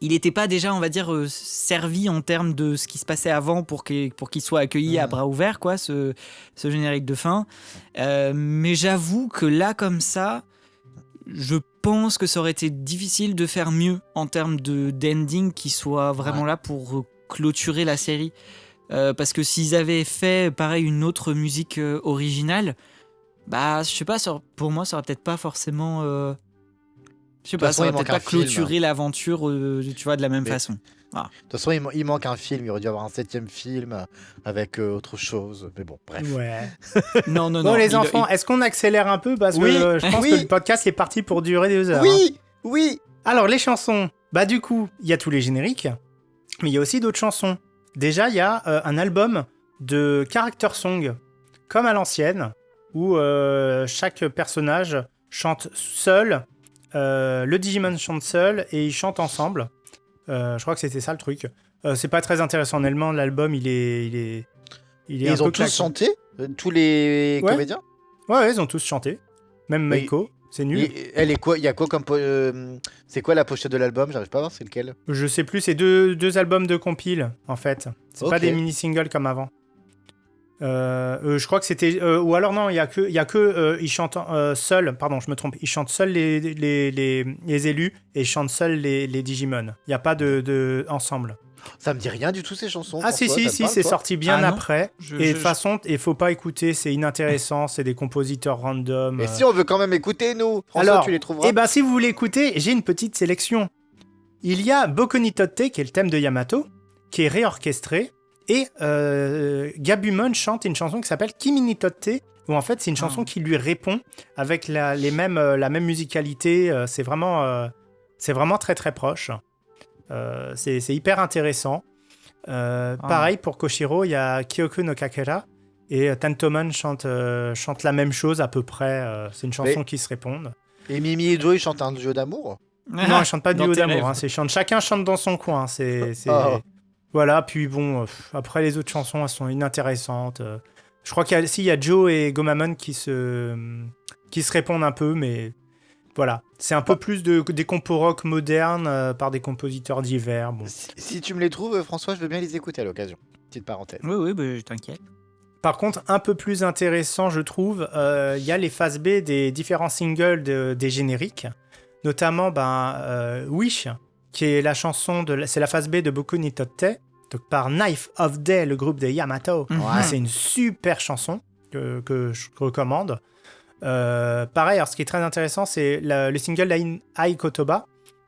Il n'était pas déjà, on va dire, servi en termes de ce qui se passait avant pour qu'il soit accueilli à bras ouverts, quoi, ce générique de fin. Mais j'avoue que là, comme ça, je pense que ça aurait été difficile de faire mieux en termes d'ending qui soit vraiment là pour clôturer la série. Parce que s'ils avaient fait, pareil, une autre musique originale. Bah, je sais pas, pour moi, ça aurait peut-être pas forcément. Je sais pas, ça aurait peut-être pas clôturé l'aventure, tu vois, de la même façon. De toute façon, il manque un film. Il aurait dû avoir un 7e film avec autre chose. Mais bon, bref. Ouais. Non. Bon, les enfants, est-ce qu'on accélère un peu? Parce que je pense que le podcast est parti pour durer 2 heures. Oui. Alors, les chansons. Bah, du coup, il y a tous les génériques, mais il y a aussi d'autres chansons. Déjà, il y a un album de character song, comme à l'ancienne, où chaque personnage chante seul, le Digimon chante seul et ils chantent ensemble. Je crois que c'était ça le truc. C'est pas très intéressant honnêtement, l'album il est ils ont tous chanté, tous les comédiens. Ouais, ils ont tous chanté. Même Meiko, c'est nul. Elle est quoi? Il y a quoi comme c'est quoi la pochette de l'album? J'arrive pas à voir c'est lequel. Je sais plus, c'est deux albums de compile en fait. C'est pas des mini singles comme avant. Je crois que c'était ou alors non, il y a que ils chantent seuls, pardon, je me trompe, ils chantent seuls les élus et ils chantent seuls les Digimon. Il y a pas de ensemble. Ça me dit rien du tout ces chansons. Ah si, c'est sorti bien après. Et de toute façon, il faut pas écouter, c'est inintéressant, c'est des compositeurs random. Mais si on veut quand même écouter, nous, François, alors, tu les trouveras. Eh ben si vous voulez écouter, j'ai une petite sélection. Il y a Boku ni Totte, qui est le thème de Yamato, qui est réorchestré. Et Gabumon chante une chanson qui s'appelle Kimi ni Totte, où en fait c'est une chanson qui lui répond avec la même musicalité. C'est vraiment très très proche. C'est hyper intéressant. Pareil pour Koshiro, il y a Kyoku no Kakera et Tentomon chante la même chose à peu près. C'est une chanson qui se répondent. Et Mimi et Joe ils chantent un duo d'amour? Non, ils chantent pas duo d'amour. Chacun chante dans son coin. Voilà, puis bon, après les autres chansons, elles sont inintéressantes. Je crois qu'il y a Joe et Gomamon qui se répondent un peu, mais voilà. C'est un peu plus des compos rock modernes par des compositeurs divers. Bon. Si tu me les trouves, François, je veux bien les écouter à l'occasion. Petite parenthèse. Oui, bah, t'inquiète. Par contre, un peu plus intéressant, je trouve, il y a les phases B des différents singles des génériques, notamment Wish, qui est la chanson c'est la phase B de Boku ni Totte, donc par Knife of Day, le groupe de Yamato. Ouais. C'est une super chanson que je recommande. Pareil, alors ce qui est très intéressant, c'est le single Ai Kotoba.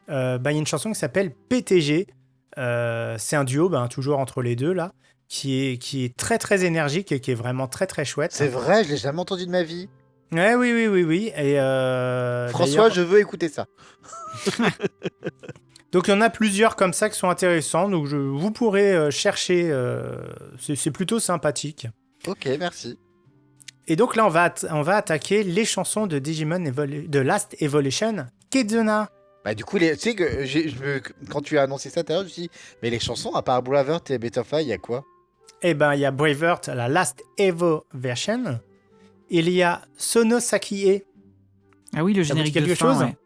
Il y a une chanson qui s'appelle PTG. C'est un duo, toujours entre les deux là, qui est très très énergique et qui est vraiment très très chouette. C'est vrai, je l'ai jamais entendu de ma vie. Ouais, oui. Et François, je veux écouter ça. Donc il y en a plusieurs comme ça qui sont intéressants, donc vous pourrez chercher, c'est plutôt sympathique. Ok, merci. Et donc là on va attaquer les chansons de Digimon de Last Evolution, Kizuna. Bah du coup, tu sais que quand tu as annoncé ça tout à l'heure, je me suis dit, mais les chansons, à part Braveheart et Betterfly, il y a quoi? Eh ben il y a Braveheart, la Last Evo version. Il y a Sono Sakie. Ah oui, le générique de fin, ouais.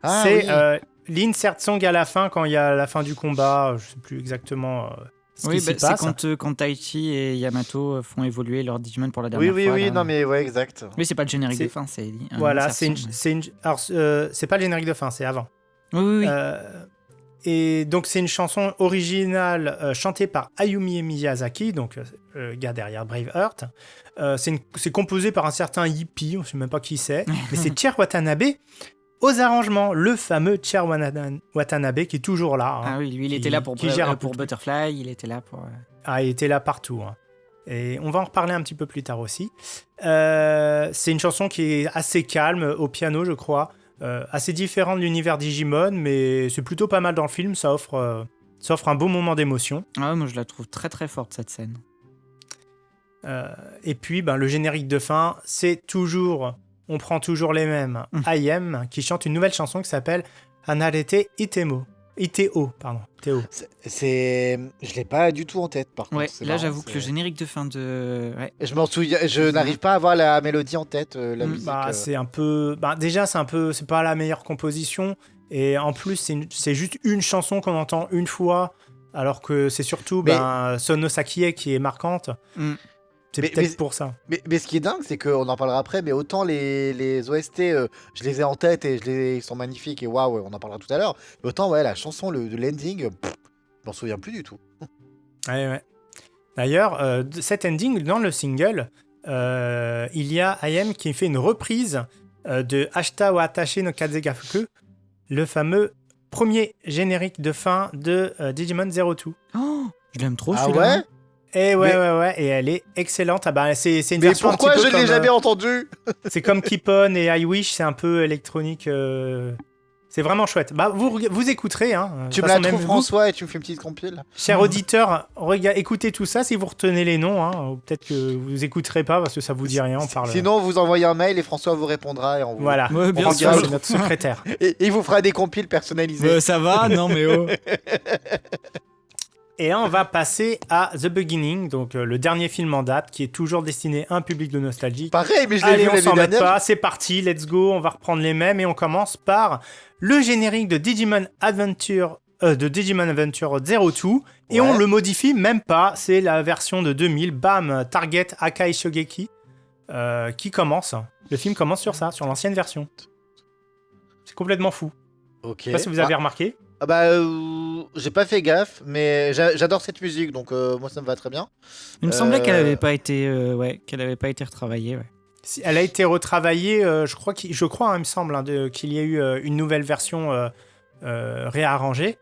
C'est l'insert song à la fin, quand il y a la fin du combat, je sais plus exactement ce Oui, qui s'y c'est passe. quand Taichi et Yamato font évoluer leur Digimon pour la dernière fois. Oui, là. non, mais ouais, exact. Oui, c'est pas le générique C'est- de fin, c'est Voilà, insertion, alors, c'est pas le générique de fin, c'est avant. Oui. Et donc c'est une chanson originale chantée par Ayumi Miyazaki, donc gars derrière Braveheart. C'est composé par un certain hippie, on sait même pas qui c'est, mais c'est Cher Watanabe aux arrangements, le fameux Cher Watanabe qui est toujours là. Hein, Ah oui, lui, il qui- était là pour qui gère un peu tout. Butterfly, il était là pour... Ah, il était là partout. Hein. Et on va en reparler un petit peu plus tard aussi. C'est une chanson qui est assez calme au piano, je crois. Assez différente de l'univers Digimon, mais c'est plutôt pas mal dans le film. Ça offre un beau moment d'émotion. Ah ouais, moi, je la trouve très très forte, cette scène. Et puis, le générique de fin, c'est toujours... On prend toujours les mêmes. IM, qui chante une nouvelle chanson qui s'appelle Hanarete Itemo. Iteo, pardon. Théo. Je l'ai pas du tout en tête, par contre. Ouais, C'est là, marrant, j'avoue que le générique de fin de... Ouais. Je m'en souviens, je n'arrive pas à avoir la mélodie en tête, la musique. C'est un peu... déjà, c'est pas la meilleure composition. Et en plus, c'est juste une chanson qu'on entend une fois, alors que c'est surtout Sono Sakie qui est marquante. C'est peut-être pour ça. Mais ce qui est dingue, c'est qu'on en parlera après, mais autant les OST, je les ai en tête et ils sont magnifiques et waouh, on en parlera tout à l'heure. Mais autant, ouais, la chanson, de l'ending, je m'en souviens plus du tout. Ouais. D'ailleurs, cet ending, dans le single, il y a IM qui fait une reprise de Ashita wa Atashi no Kaze ga Fuku, le fameux premier générique de fin de Digimon 02. Oh, je l'aime trop, Ah celui-là. ouais? Et ouais, et elle est excellente. C'est une Mais version un pourquoi petit peu je ne l'ai comme, jamais entendu? c'est comme Keep On et I Wish, c'est un peu électronique. C'est vraiment chouette. Vous écouterez. Hein, de Tu toute me la façon, même trouves, vous, François, et tu me fais une petite compile? chers auditeurs, écoutez tout ça si vous retenez les noms. Hein, ou peut-être que vous écouterez pas parce que ça vous dit rien. On parle. Sinon, vous envoyez un mail et François vous répondra et on vous... Voilà. Ouais, bien François, sûr. c'est notre secrétaire. Et il vous fera des compiles personnalisés. Ça va, non mais oh. Et là, on va passer à The Beginning, donc le dernier film en date, qui est toujours destiné à un public de nostalgie. Pareil, mais je l'ai Allez, vu on l'année s'en met dernière. pas, c'est parti, let's go, on va reprendre les mêmes et on commence par le générique de Digimon Adventure 02 et Ouais. on le modifie même pas, c'est la version de 2000, bam, Target Akai Shogeki qui commence. Le film commence sur ça, sur l'ancienne version. C'est complètement fou. Ok. Je sais pas si vous avez remarqué. J'ai pas fait gaffe, mais j'adore cette musique, donc moi ça me va très bien. Il me semblait qu'elle avait pas été, retravaillée. Ouais. Elle a été retravaillée, je crois, il me semble, qu'il y a eu une nouvelle version réarrangée,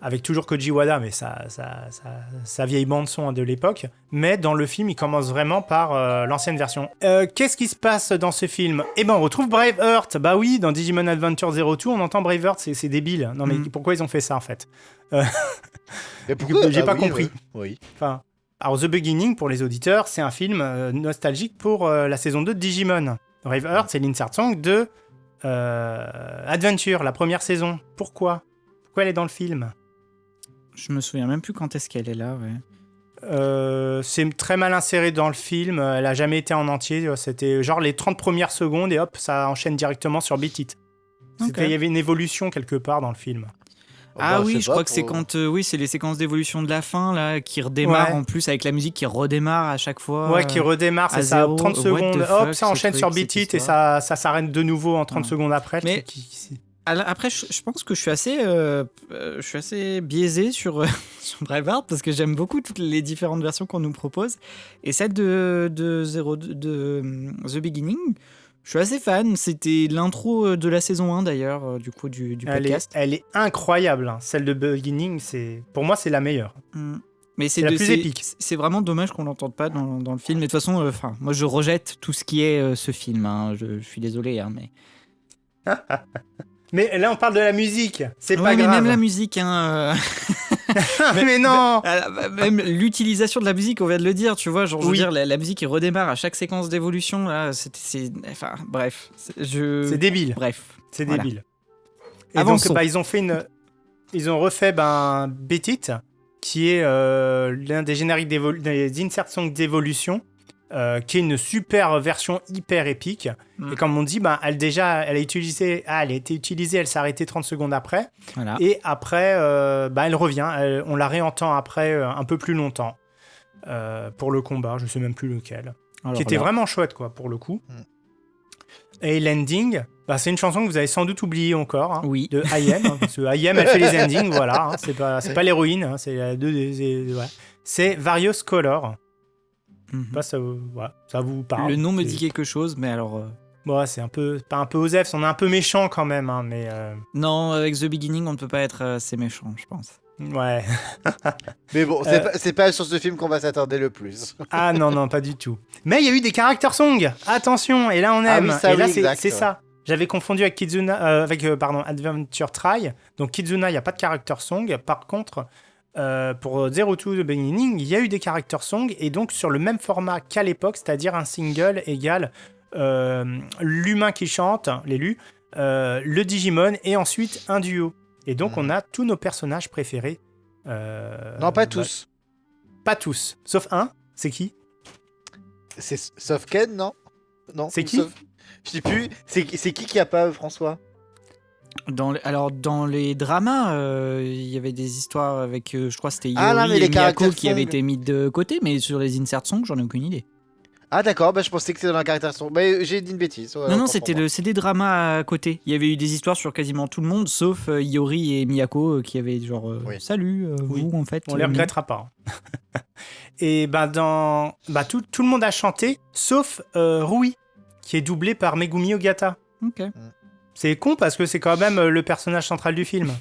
avec toujours Koji Wada, mais sa vieille bande-son de l'époque. Mais dans le film, il commence vraiment par l'ancienne version. Qu'est-ce qui se passe dans ce film ? Eh ben, on retrouve Braveheart. Bah oui, dans Digimon Adventure 02, on entend Braveheart, c'est débile. Non mais pourquoi ils ont fait ça, en fait ? Mais pourquoi J'ai pas oui, compris. Oui. Enfin, alors The Beginning, pour les auditeurs, c'est un film nostalgique pour la saison 2 de Digimon. Braveheart, c'est l'insert song de Adventure, la première saison. Pourquoi elle est dans le film ? Je me souviens même plus quand est-ce qu'elle est là. Ouais. C'est très mal inséré dans le film. Elle a jamais été en entier. C'était genre les 30 premières secondes et hop, ça enchaîne directement sur Beat It. Ok. Il y avait une évolution quelque part dans le film. Ah oui, sais je pas, crois que c'est quand c'est les séquences d'évolution de la fin là qui redémarrent Ouais. en plus avec la musique qui redémarre à chaque fois. Ouais, qui redémarre, à c'est ça, zéro. 30 What secondes, the hop, fuck, ça ce enchaîne truc, sur cette Beat It et histoire. ça s'arrête de nouveau en 30 Ouais. secondes après. Mais- Après, je pense que je suis assez biaisé sur Braveheart parce que j'aime beaucoup toutes les différentes versions qu'on nous propose. Et celle de The Beginning, je suis assez fan. C'était l'intro de la saison 1 d'ailleurs, du coup, du podcast. Elle est incroyable, hein. Celle de Beginning, pour moi, c'est la meilleure. Mais C'est la plus épique. C'est vraiment dommage qu'on l'entende pas dans le film. Mais de toute façon, moi je rejette tout ce qui est ce film. Hein. Je suis désolé, hein, mais. Mais là, on parle de la musique, c'est Ouais, pas mais grave. même la musique, hein. mais non. Même l'utilisation de la musique, on vient de le dire, tu vois. Genre, je veux Oui. dire, la musique qui redémarre à chaque séquence d'évolution. Là, enfin, bref. C'est débile. Bref. C'est Voilà. débile. Et Avançons. donc, ils ont refait Beat It, qui est l'un des génériques des insert songs d'évolution. qui est une super version hyper épique. Et comme on dit, elle a été utilisée, elle s'est arrêtée 30 secondes après. Voilà. Et après, elle revient. On la réentend après un peu plus longtemps pour le combat, je sais même plus lequel. Alors Qui était là, vraiment chouette, quoi, pour le coup. Et l'ending, c'est une chanson que vous avez sans doute oubliée encore, hein, Oui. de IM, hein, parce que IM, elle fait les endings, voilà. Hein, c'est pas l'héroïne, hein, c'est la ouais. C'est Various Color. Mhm. Ça vous parle. Le nom me dit quelque chose, mais alors... Bon, c'est pas un peu osef, on est un peu méchant quand même, hein, mais... Non, avec The Beginning, on ne peut pas être assez méchant, je pense. Ouais. Mais bon, c'est pas sur ce film qu'on va s'attarder le plus. Ah non, pas du tout. Mais il y a eu des character songs. Attention, et là on aime. Ah oui, ça, et là oui, exact, c'est ouais. ça. J'avais confondu avec Kizuna, Adventure Try. Donc Kizuna, il n'y a pas de character song. Par contre, pour Zero to the Beginning, il y a eu des character songs et donc sur le même format qu'à l'époque, c'est-à-dire un single égale l'humain qui chante, l'élu, le Digimon et ensuite un duo. Et donc on a tous nos personnages préférés. Non, pas tous. Pas tous, sauf un. C'est qui? C'est sauf Ken, non? Non. C'est qui? Je sais plus. C'est qui a pas François? Alors, dans les dramas, il y avait des histoires avec, je crois que c'était Yori Ah non, mais les et Miyako caractères qui avaient songs. été mis de côté, mais sur les insert songs, j'en ai aucune idée. Ah d'accord, je pensais que c'était dans la caractère son. J'ai dit une bêtise. Ouais, Non, autant c'était pour moi. c'est des dramas à côté. Il y avait eu des histoires sur quasiment tout le monde, sauf Yori et Miyako, qui avaient genre Oui. salut, Oui. vous en fait. On les regrettera pas. Et tout le monde a chanté, sauf Rui, qui est doublé par Megumi Ogata. Ok. C'est con parce que c'est quand même le personnage central du film.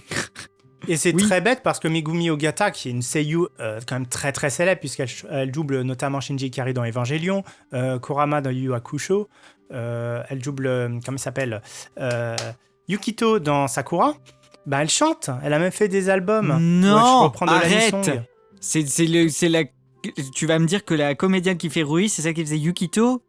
Et c'est Oui. très bête parce que Megumi Ogata, qui est une seiyuu quand même très très célèbre, puisqu'elle double notamment Shinji Ikari dans Evangelion, Kurama dans Yu Yu Hakusho, elle double, comment il s'appelle, Yukito dans Sakura. Elle chante, elle a même fait des albums. Non, où elle reprend de arrête. l'anisong. C'est la. Tu vas me dire que la comédienne qui fait Rui, c'est celle qui faisait Yukito?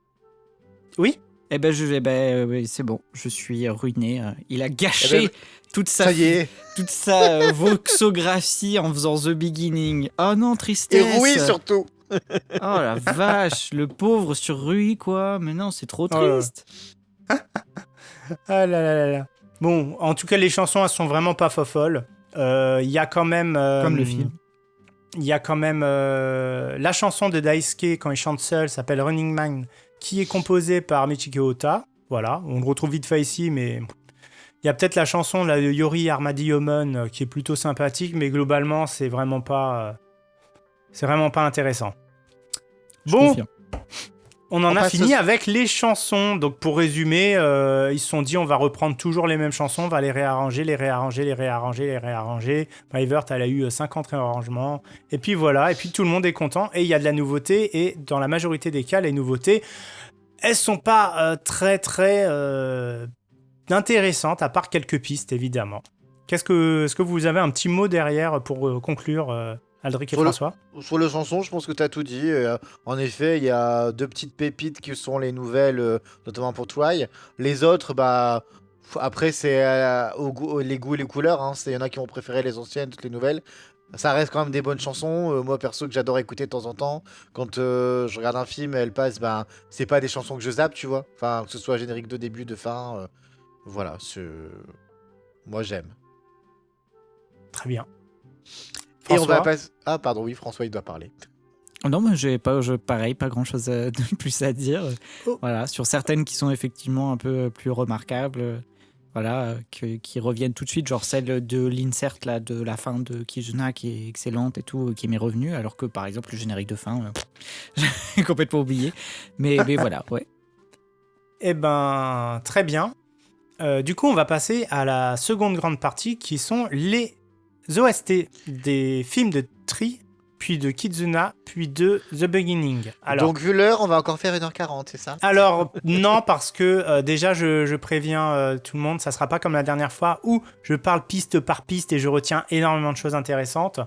Oui. Oui, c'est bon, je suis ruiné. Il a gâché toute sa Ça y est. toute sa voxographie en faisant The Beginning. Oh non, Et tristesse. Rui surtout. Oh la vache, le pauvre sur Rui, quoi. Mais non, c'est trop Oh là. triste. Ah là là là là. Bon, en tout cas, les chansons, elles sont vraiment pas folles. Il y a quand même... Comme le film. Il y a quand même la chanson de Daisuke quand il chante seul, s'appelle Running Man, qui est composée par Michiko Ota. Voilà, on le retrouve vite fait ici, mais il y a peut-être la chanson là, de Yori Armadillomon qui est plutôt sympathique, mais globalement, c'est vraiment pas intéressant. Je Bon, confirme. on en On a passe fini au- avec les chansons. Donc pour résumer, ils se sont dit on va reprendre toujours les mêmes chansons, on va les réarranger. Braveheart, elle a eu 50 réarrangements. Et puis voilà, et puis tout le monde est content. Et il y a de la nouveauté. Et dans la majorité des cas, les nouveautés, elles sont pas très intéressantes, à part quelques pistes évidemment. Est-ce que vous avez un petit mot derrière pour conclure, Aldric et Sur le- François? Sur le chanson, je pense que tu as tout dit. En effet, il y a deux petites pépites qui sont les nouvelles, notamment pour Try. Les autres, après, c'est les goûts et les couleurs. Hein. Il y en a qui vont préférer les anciennes, toutes les nouvelles. Ça reste quand même des bonnes chansons. Moi, perso, que j'adore écouter de temps en temps. Quand je regarde un film, elle passe, c'est pas des chansons que je zappe, tu vois. Enfin, que ce soit générique de début, de fin. Voilà, moi, j'aime. Très bien. Et on va François? passer. Ah, pardon, oui, François, il doit parler. Non, mais pareil, pas grand chose de plus à dire. Oh. Voilà, sur certaines qui sont effectivement un peu plus remarquables, voilà, qui reviennent tout de suite, genre celle de l'insert là, de la fin de Kizuna qui est excellente et tout, qui m'est revenue, alors que par exemple le générique de fin, j'ai complètement oublié. Mais voilà, ouais. Eh ben, très bien. Du coup, on va passer à la seconde grande partie qui sont les OST des films de Tri, puis de Kizuna, puis de The Beginning. Donc, vu l'heure, on va encore faire 1h40, c'est ça? Alors non, parce que déjà, je préviens tout le monde, ça sera pas comme la dernière fois où je parle piste par piste et je retiens énormément de choses intéressantes.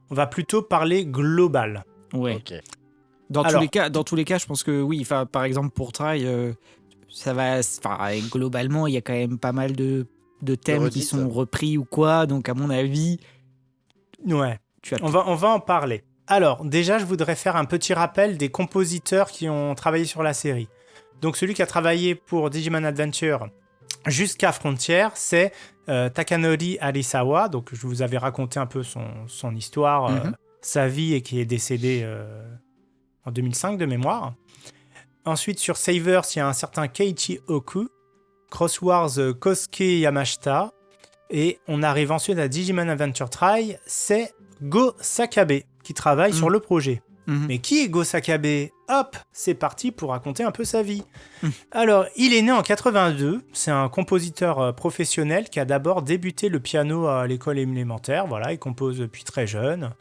On va plutôt parler global. Ouais. Ok. Dans Alors- tous les cas, je pense que oui. Enfin, par exemple pour Try, ça va. Enfin, globalement, il y a quand même pas mal de thèmes qui redites. sont repris ou quoi. Donc, à mon avis, Ouais, tu as. on va en parler. Alors, déjà, je voudrais faire un petit rappel des compositeurs qui ont travaillé sur la série. Donc, celui qui a travaillé pour Digimon Adventure jusqu'à Frontier, c'est Takanori Arisawa. Donc, je vous avais raconté un peu son histoire, sa vie, et qui est décédé en 2005 de mémoire. Ensuite, sur Savers, il y a un certain Keiichi Oku. Crosswars, Kosuke Yamashita. Et on arrive ensuite à Digimon Adventure Try, c'est Go Sakabe qui travaille sur le projet. Mais qui est Go Sakabe ? Hop, c'est parti pour raconter un peu sa vie. Alors, il est né en 82, c'est un compositeur professionnel qui a d'abord débuté le piano à l'école élémentaire, voilà, il compose depuis très jeune.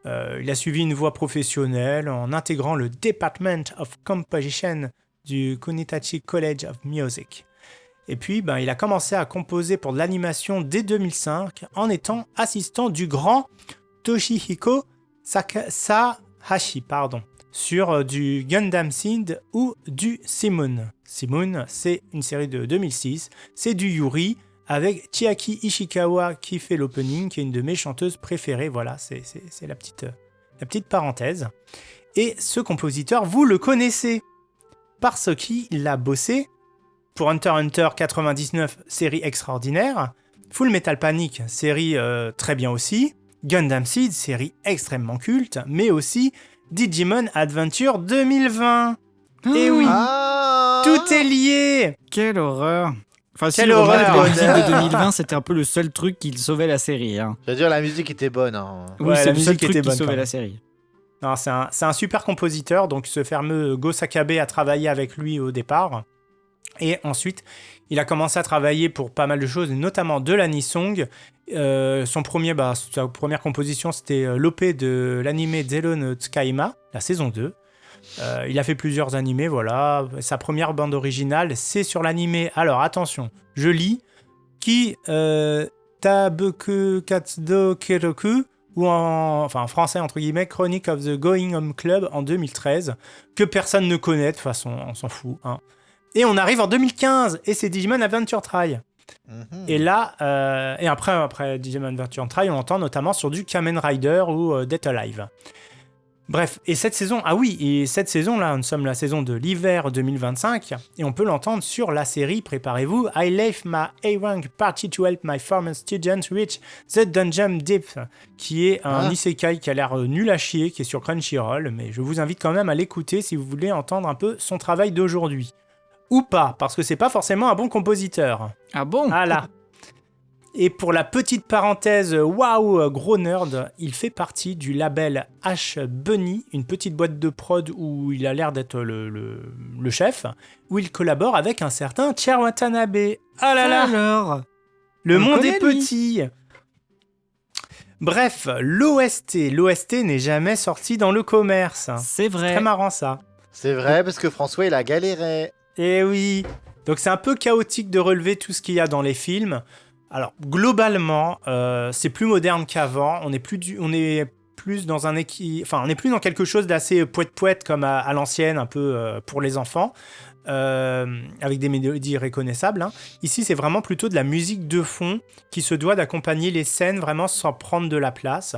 Il a suivi une voie professionnelle en intégrant le Department of Composition du Kunitachi College of Music. Et puis, il a commencé à composer pour de l'animation dès 2005 en étant assistant du grand Toshihiko Sahashi, sur du Gundam Seed ou du Simoon. Simoon, c'est une série de 2006, c'est du Yuri avec Chiaki Ishikawa qui fait l'opening, qui est une de mes chanteuses préférées. Voilà, c'est la petite parenthèse. Et ce compositeur, vous le connaissez parce qu'il a bossé pour Hunter x Hunter 99, série extraordinaire. Full Metal Panic, série très bien aussi. Gundam Seed, série extrêmement culte. Mais aussi Digimon Adventure 2020. Et oui, tout est lié. Quelle horreur. Enfin, Quelle horreur. La musique de 2020, c'était un peu le seul truc qui sauvait la série. Hein. Je veux dire, la musique était bonne. Hein. Oui, Ouais, c'est la le seul musique truc était qui bonne, sauvait quand la même. série. Non, c'est un super compositeur, donc ce fameux Go Sakabe a travaillé avec lui au départ. Et ensuite, il a commencé à travailler pour pas mal de choses, notamment de l'anisong. Sa première composition, c'était l'OP de l'anime Zero no Tsukaima, la saison 2. Il a fait plusieurs animés, voilà. Sa première bande originale, c'est sur l'anime. Alors, attention, je lis. Ki Tabuku Katsudo Keroku, ou en français, entre guillemets, Chronic of the Going Home Club en 2013, que personne ne connaît, de toute façon, on s'en fout. Hein. Et on arrive en 2015, et c'est Digimon Adventure Try. Et là, et après Digimon Adventure Try, on l'entend notamment sur du Kamen Rider ou Death Alive. Bref, et cette saison-là, nous sommes la saison de l'hiver 2025, et on peut l'entendre sur la série, préparez-vous, I left my A-Rank party to help my former students reach the Dungeon Deep, qui est un isekai qui a l'air nul à chier, qui est sur Crunchyroll, mais je vous invite quand même à l'écouter si vous voulez entendre un peu son travail d'aujourd'hui. Ou pas, parce que c'est pas forcément un bon compositeur. Ah bon ? Voilà. Et pour la petite parenthèse, waouh, gros nerd, il fait partie du label H Bunny, une petite boîte de prod où il a l'air d'être le chef, où il collabore avec un certain Cher Watanabe. Ah là là, alors, le monde connaît, est petit. Bref, l'OST n'est jamais sorti dans le commerce. c'est vrai. Très marrant ça. C'est vrai, parce que François, il a galéré. Eh oui. Donc c'est un peu chaotique de relever tout ce qu'il y a dans les films. Alors globalement, c'est plus moderne qu'avant. On est plus dans on est plus dans quelque chose d'assez poète-poète comme à l'ancienne, un peu pour les enfants, avec des mélodies reconnaissables. Hein. Ici, c'est vraiment plutôt de la musique de fond qui se doit d'accompagner les scènes vraiment sans prendre de la place.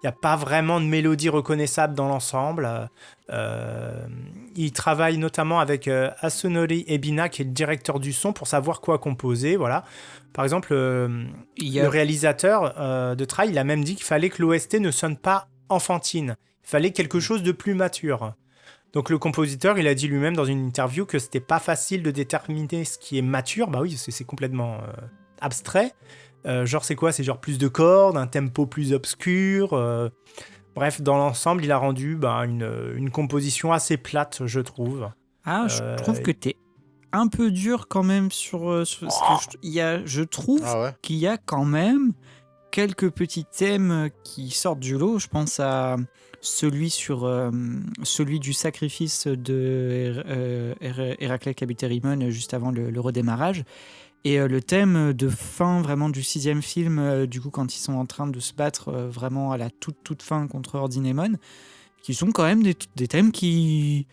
Il n'y a pas vraiment de mélodie reconnaissable dans l'ensemble. Il travaille notamment avec Asunori Ebina, qui est le directeur du son, pour savoir quoi composer. Voilà. Par exemple, le réalisateur de Try, il a même dit qu'il fallait que l'OST ne sonne pas enfantine. Il fallait quelque chose de plus mature. Donc le compositeur, il a dit lui-même dans une interview que c'était pas facile de déterminer ce qui est mature. Bah oui, c'est complètement abstrait. Genre c'est quoi ? C'est genre plus de cordes, un tempo plus obscur. Bref, dans l'ensemble, il a rendu une composition assez plate, je trouve. Ah, je trouve que t'es un peu dur quand même sur ce que je trouve qu'il y a quand même quelques petits thèmes qui sortent du lot. Je pense à celui du sacrifice de Héraclès Kabuterimon juste avant le redémarrage. Et le thème de fin vraiment du 6e film, du coup quand ils sont en train de se battre vraiment à la toute fin contre Ordinemon, qui sont quand même des thèmes qui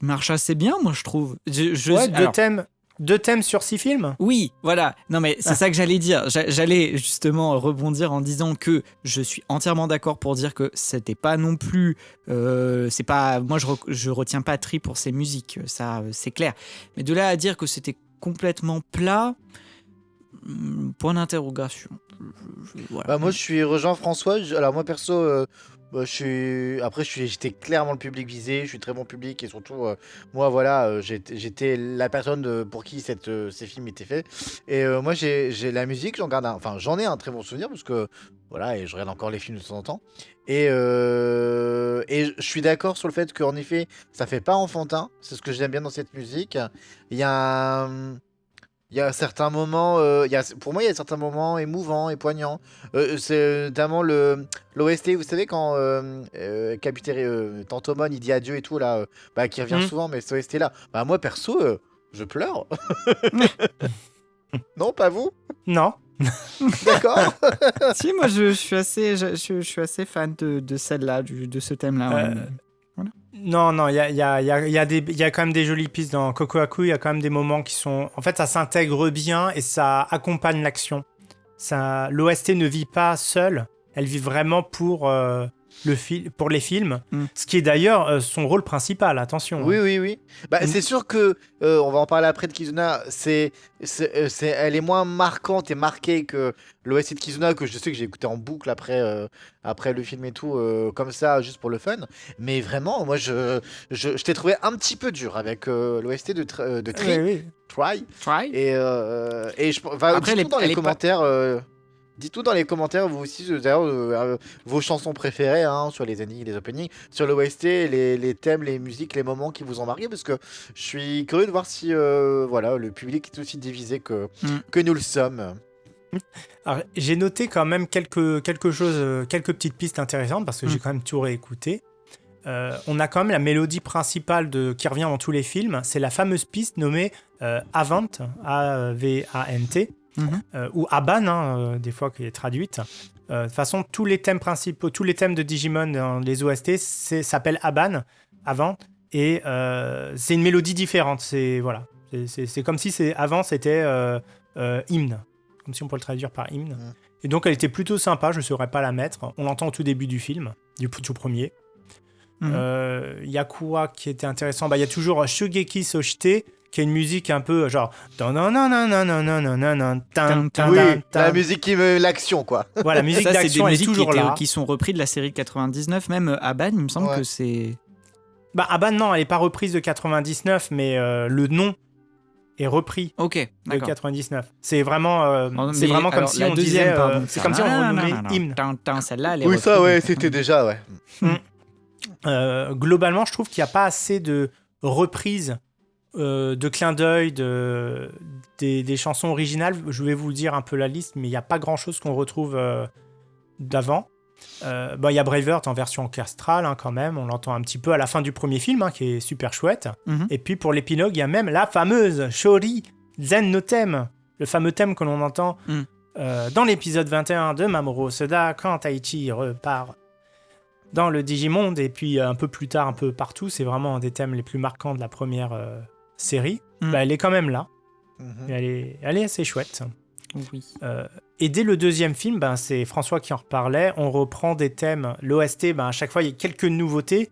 marchent assez bien, moi je trouve. Deux thèmes 2 thèmes sur 6 films? Oui, voilà. Non, mais c'est ça que j'allais dire. J'allais justement rebondir en disant que je suis entièrement d'accord pour dire que c'était pas non plus. C'est pas. Moi, je retiens pas Tri pour ses musiques. Ça, c'est clair. Mais de là à dire que c'était complètement plat, point d'interrogation. Voilà. Bah, moi, je suis rejoint François. Alors, moi, perso, bah, j'étais clairement le public visé. Je suis très bon public et surtout, moi, voilà, j'étais la personne pour qui ces films étaient faits. Et moi, j'ai la musique, j'en ai un très bon souvenir parce que, voilà, et je regarde encore les films de temps en temps. Et je suis d'accord sur le fait qu'en effet, ça fait pas enfantin. C'est ce que j'aime bien dans cette musique. Il y a un. Il y a certains moments, pour moi, il y a certains moments émouvants et poignants. C'est notamment l'OST, vous savez, quand Capitaine Tantomon, il dit adieu et tout, là, bah, qui revient souvent, mais cet OST-là, bah, moi, perso, je pleure. Non, pas vous? Non. D'accord. Si, moi, je suis assez fan de celle-là, de ce thème-là. Ouais. Non, il y a quand même des jolies pistes dans Kokoaku. Il y a quand même des moments qui sont... En fait, ça s'intègre bien et ça accompagne l'action. L'OST ne vit pas seule. Elle vit vraiment pour les films. Ce qui est d'ailleurs son rôle principal, attention. Oui. Bah, c'est sûr que, on va en parler après de Kizuna, elle est moins marquante et marquée que l'OST de Kizuna, que je sais que j'ai écouté en boucle après le film et tout, comme ça, juste pour le fun. Mais vraiment, moi, je t'ai trouvé un petit peu dur avec l'OST de Tri. Oui. Try. Et après, dites-nous dans les commentaires... Dites-tout dans les commentaires, vous aussi, d'ailleurs, vos chansons préférées, hein, sur les endings, les openings, sur l'OST, les thèmes, les musiques, les moments qui vous ont marqué, parce que je suis curieux de voir si voilà, le public est aussi divisé que nous le sommes. Alors, j'ai noté quand même quelques petites pistes intéressantes, parce que j'ai quand même tout réécouté. On a quand même la mélodie principale qui revient dans tous les films, c'est la fameuse piste nommée Avant, A-V-A-N-T. Ou Aban, des fois qui est traduite. De toute façon, tous les thèmes principaux, tous les thèmes de Digimon dans les OST s'appellent Aban, avant, et c'est une mélodie différente. C'est comme si avant c'était hymne, comme si on pourrait le traduire par hymne. Et donc elle était plutôt sympa, je ne saurais pas la mettre. On l'entend au tout début du film, du tout premier. Il y a quoi qui était intéressant? Il y a toujours Shugeki Soshite, qui est une musique un peu genre... Oui, la musique qui me... l'action, quoi. Voilà, la musique d'action, elle est toujours là. Qui sont repris de la série de 99, même Aban, il me semble que c'est... Bah, Aban, non, elle n'est pas reprise de 99, mais le nom est repris de 99. C'est vraiment, comme si on disait... c'est comme si on renommait hymne. Celle-là, elle est oui, reprise ça, ouais, c'était déjà, ouais. Globalement, je trouve qu'il n'y a pas assez de reprises de clins d'œil des chansons originales. Je vais vous dire un peu la liste, mais il n'y a pas grand-chose qu'on retrouve d'avant. Il y a Braveheart en version orchestrale, quand même. On l'entend un petit peu à la fin du premier film, qui est super chouette. Et puis pour l'épilogue, il y a même la fameuse Shori Zen no Theme, le fameux thème que l'on entend dans l'épisode 21 de Mamoru Hosoda, quand Taichi repart dans le Digimonde, et puis un peu plus tard, un peu partout. C'est vraiment un des thèmes les plus marquants de la première série. Elle est quand même là. Elle est assez chouette. Oui. Et dès le deuxième film, c'est François qui en reparlait, on reprend des thèmes. L'OST, à chaque fois, il y a quelques nouveautés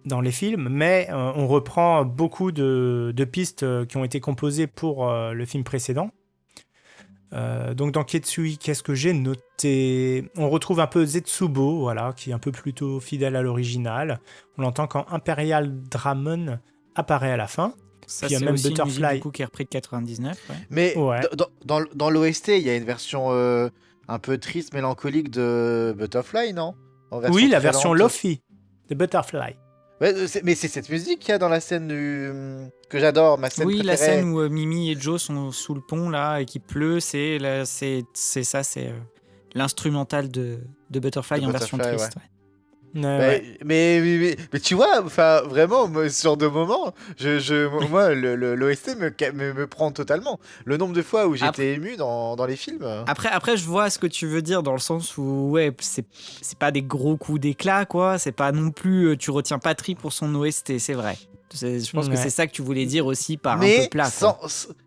dans les films, mais on reprend beaucoup de pistes qui ont été composées pour le film précédent. Donc dans Ketsui, qu'est-ce que j'ai noté? On retrouve un peu Zetsubo, voilà, qui est un peu plutôt fidèle à l'original. On l'entend quand Imperial Dramon apparaît à la fin. Ça, puis il y a c'est même aussi Butterfly. une musique, du coup, qui est repris de 99. Ouais. Mais Ouais. dans l'OST, il y a une version un peu triste, mélancolique de Butterfly, non? Oui, la version Lofi de Butterfly. Ouais, mais c'est cette musique qu'il y a dans la scène que j'adore, ma scène préférée. La scène où Mimi et Joe sont sous le pont là et qu'il pleut, c'est l'instrumental de Butterfly en version triste. Ouais. Mais tu vois, enfin vraiment, moi, ce genre de moment, moi, l'OST me prend totalement. Le nombre de fois où j'étais ému dans les films. Après, je vois ce que tu veux dire dans le sens où c'est pas des gros coups d'éclat, quoi. C'est pas non plus, tu retiens Patry pour son OST, c'est vrai. Je pense que Ouais. c'est ça que tu voulais dire aussi par un Mais peu plat.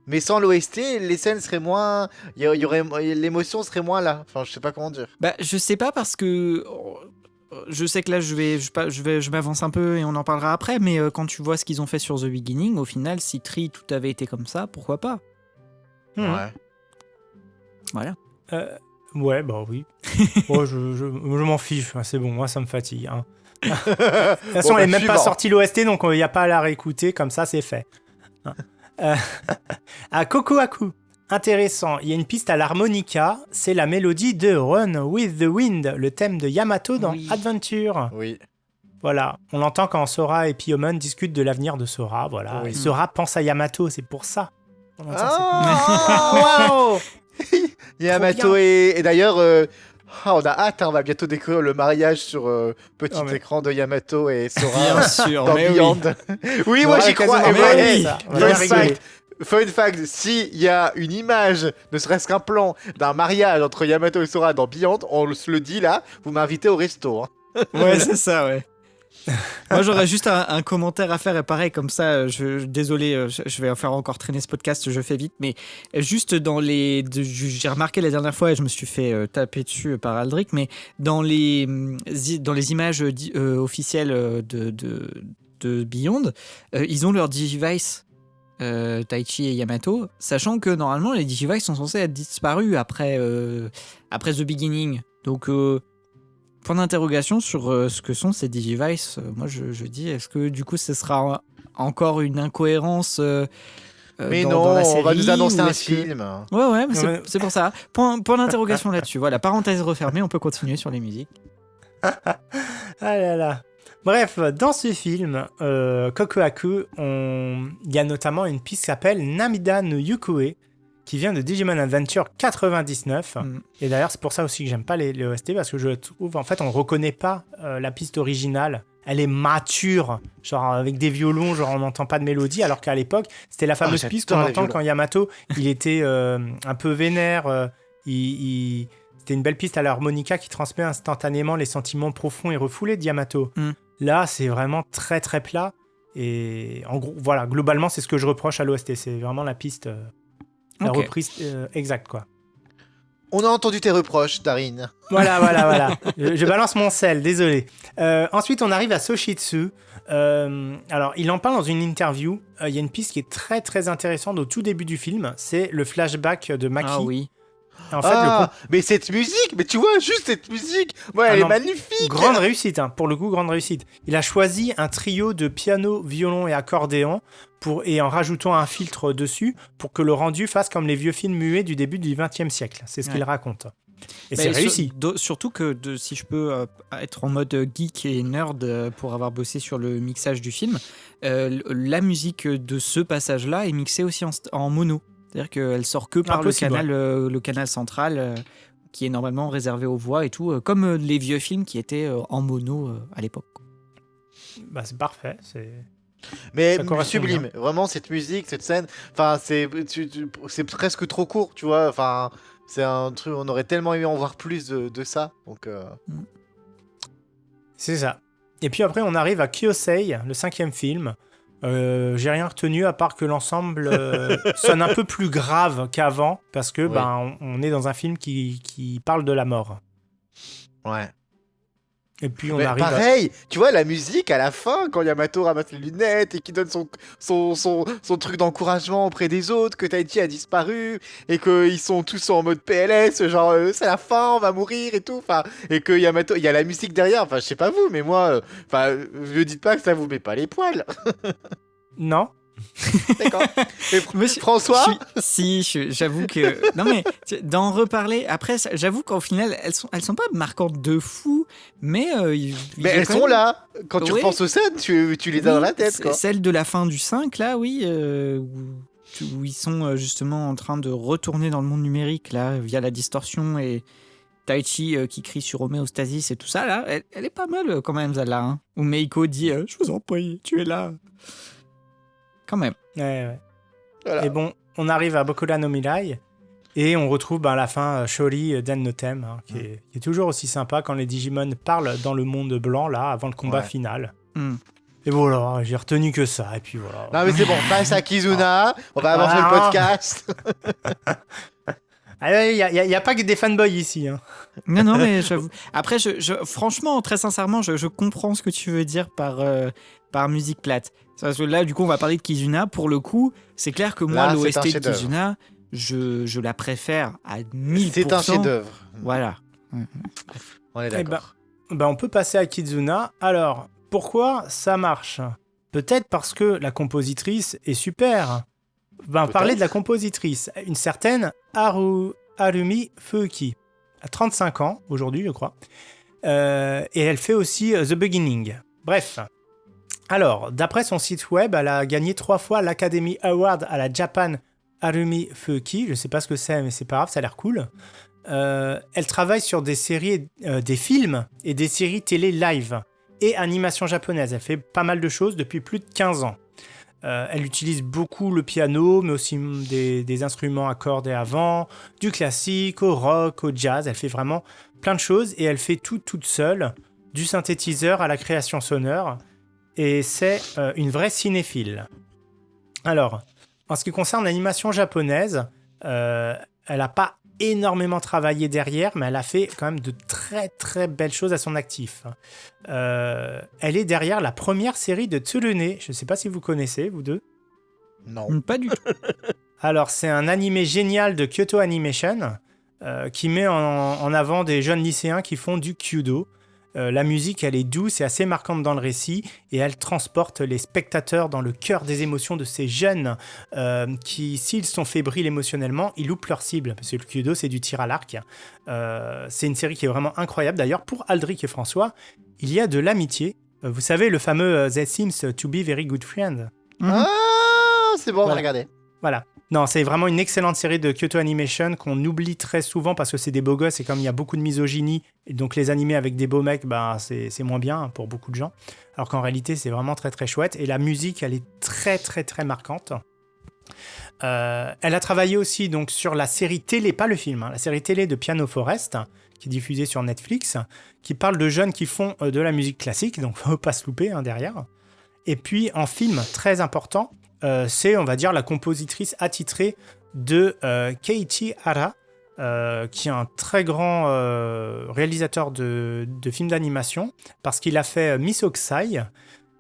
mais sans l'OST, les scènes seraient moins. Il y aurait... L'émotion serait moins là. Enfin, je sais pas comment dire. Bah, je sais pas parce que je sais que là je m'avance un peu et on en parlera après, mais quand tu vois ce qu'ils ont fait sur The Beginning, au final, si tout avait été comme ça, pourquoi pas? Ouais. Voilà. Ouais, bah oui. Moi, je m'en fiche, hein, c'est bon, moi ça me fatigue. Hein. De toute façon, Bon, elle est bah, même pas suivant. sortie l'OST, donc il n'y a pas à la réécouter, comme ça c'est fait. Hein. À Kokoaku, intéressant, il y a une piste à l'harmonica, c'est la mélodie de Run with the Wind, le thème de Yamato dans Oui. Adventure. Oui. Voilà, on l'entend quand Sora et Piomon discutent de l'avenir de Sora, voilà. Oui. Et Sora pense à Yamato, c'est pour ça. On entend cette- Ah Waouh. Yamato bien. et d'ailleurs, on a hâte, hein, on va bientôt découvrir le mariage sur petit Oh, mais- écran de Yamato et Sora Bien sûr, dans mais Beyond. Oui, moi Ouais, j'y crois. quasiment Et pas, ouais, oui. hey, On va bien rigoler. fun fact, s'il y a une image, ne serait-ce qu'un plan d'un mariage entre Yamato et Sora dans Beyond, on se le dit là, vous m'invitez au resto. Hein. Ouais, c'est ça, ouais. Moi, j'aurais juste un commentaire à faire, et pareil, comme ça, désolé, je vais faire encore traîner ce podcast, je fais vite, mais juste j'ai remarqué la dernière fois, et je me suis fait taper dessus par Aldric, mais dans les images officielles de Beyond, ils ont leur Digivice, Taichi et Yamato, sachant que normalement, les Digivice sont censés être disparus après The Beginning. Donc, point d'interrogation sur ce que sont ces Digivice. Moi, je dis, est-ce que du coup, ce sera encore une incohérence Mais dans non, la série, on va nous annoncer ou un est-ce que- film. Ouais, mais Ouais. c'est pour ça. Point d'interrogation là-dessus. Voilà, parenthèse refermée, on peut continuer sur les musiques. Ah là là. Bref, dans ce film, Kokoaku, il y a notamment une piste qui s'appelle Namida no Yukue, qui vient de Digimon Adventure 99. Mm. Et d'ailleurs, c'est pour ça aussi que j'aime pas les OST, parce que je trouve, en fait, on reconnaît pas la piste originale. Elle est mature, genre avec des violons, genre on n'entend pas de mélodie, alors qu'à l'époque, c'était la fameuse piste qu'on j'adore les entend violons. quand Yamato, il était un peu vénère, c'était une belle piste à l'harmonica qui transmet instantanément les sentiments profonds et refoulés de Yamato. Mm. Là, c'est vraiment très très plat. Et en gros, voilà, globalement, c'est ce que je reproche à l'OST. C'est vraiment la piste, la Ok. reprise exacte, quoi. On a entendu tes reproches, Darine. Voilà. Je balance mon sel, désolé. Ensuite, on arrive à Soshitsu. Alors, il en parle dans une interview. Il y a une piste qui est très très intéressante au tout début du film. C'est le flashback de Maki. Ah oui. En fait, Mais cette musique, mais tu vois, juste cette musique, ouais, elle non. est magnifique. grande réussite, hein, pour le coup, grande réussite. Il a choisi un trio de piano, violon et accordéon et en rajoutant un filtre dessus pour que le rendu fasse comme les vieux films muets du début du XXe siècle. C'est ce qu'il raconte. Et c'est réussi. Surtout que si je peux être en mode geek et nerd pour avoir bossé sur le mixage du film, la musique de ce passage-là est mixée aussi en mono. C'est-à-dire qu'elle sort que par Impossible, le canal central qui est normalement réservé aux voix et tout, comme les vieux films qui étaient en mono à l'époque. Bah, c'est parfait. Mais Ça correspond sublime, vraiment cette musique, cette scène, enfin c'est presque trop court, tu vois, enfin c'est un truc, on aurait tellement aimé en voir plus de ça, donc C'est ça. Et puis après, on arrive à Kyosei, le 5e film. J'ai rien retenu à part que l'ensemble sonne un peu plus grave qu'avant parce que Oui. on est dans un film qui parle de la mort. ouais. Et puis on Mais arrive pareil, tu vois la musique à la fin quand Yamato ramasse les lunettes et qui donne son truc d'encouragement auprès des autres, que Taichi a disparu et qu'ils sont tous en mode PLS, genre c'est la fin, on va mourir et tout, enfin et que Yamato, il y a la musique derrière, enfin je sais pas vous, mais moi, enfin ne dites pas que ça vous met pas les poils, Non. d'accord. Et Monsieur- François, J'avoue que non mais d'en reparler après, j'avoue qu'au final elles sont pas marquantes de fou, mais il mais y a elles quand sont même- là. Quand tu Oui. repenses aux scènes, tu les as dans la tête, quoi. Celle de la fin du 5 là, oui, où ils sont justement en train de retourner dans le monde numérique là via la distorsion et Taichi qui crie sur homéostasis et tout ça là, elle est pas mal quand même celle-là, hein. Où Meiko dit je vous en prie, tu es là. Quand même. Ouais. Voilà. Et bon, on arrive à Bokura no Mirai et on retrouve à la fin Shori Den no Tem, hein, qui est toujours aussi sympa quand les Digimon parlent dans le monde blanc là avant le combat Ouais. final. Hmm. Et voilà, j'ai retenu que ça. Et puis voilà. Non mais c'est bon, passe à Kizuna, on va avancer le podcast. Il n'y a pas que des fanboys ici. Hein. Non, mais j'avoue. Après, franchement, très sincèrement, je comprends ce que tu veux dire par musique plate. Parce que là, du coup, on va parler de Kizuna. Pour le coup, c'est clair que moi, Là, c'est l'OST un de chef-d'œuvre. Kizuna, je la préfère à 1000%. C'est un chef-d'œuvre. Voilà. On est Eh d'accord. on peut passer à Kizuna. Alors, pourquoi ça marche? Peut-être parce que la compositrice est super. Parler de la compositrice, une certaine Harumi Fuuki, à 35 ans aujourd'hui, je crois. Et elle fait aussi The Beginning. Bref. Alors, d'après son site web, elle a gagné 3 fois l'Academy Award à la Japan Harumi Fuuki. Je ne sais pas ce que c'est, mais c'est pas grave, ça a l'air cool. Elle travaille sur des séries, des films et des séries télé live et animation japonaise. Elle fait pas mal de choses depuis plus de 15 ans. Elle utilise beaucoup le piano, mais aussi des instruments à cordes et à vent, du classique, au rock, au jazz. Elle fait vraiment plein de choses et elle fait tout toute seule, du synthétiseur à la création sonore. Et c'est une vraie cinéphile. Alors, en ce qui concerne l'animation japonaise, elle n'a pas énormément travaillé derrière, mais elle a fait quand même de très très belles choses à son actif. Elle est derrière la première série de Tsurune. Je ne sais pas si vous connaissez, vous deux. Non. Pas du tout. Alors, c'est un animé génial de Kyoto Animation qui met en avant des jeunes lycéens qui font du kyudo. La musique, elle est douce et assez marquante dans le récit et elle transporte les spectateurs dans le cœur des émotions de ces jeunes qui, s'ils sont fébriles émotionnellement, ils loupent leur cible. Parce que le kyudo, c'est du tir à l'arc. C'est une série qui est vraiment incroyable. D'ailleurs, pour Aldric et François, il y a de l'amitié. Vous savez, le fameux They Seems to be very good friend. Ah, c'est bon, on va Voilà. regarder. Voilà. Non, c'est vraiment une excellente série de Kyoto Animation qu'on oublie très souvent parce que c'est des beaux gosses et comme il y a beaucoup de misogynie, et donc les animés avec des beaux mecs, c'est moins bien pour beaucoup de gens. Alors qu'en réalité, c'est vraiment très très chouette. Et la musique, elle est très très très marquante. Elle a travaillé aussi donc, sur la série télé, pas le film, la série télé de Piano Forest, qui est diffusée sur Netflix, qui parle de jeunes qui font de la musique classique, donc faut pas se louper derrière. Et puis en film, très important, c'est, on va dire, la compositrice attitrée de Keiichi Hara, qui est un très grand réalisateur de films d'animation, parce qu'il a fait Miss Okusai,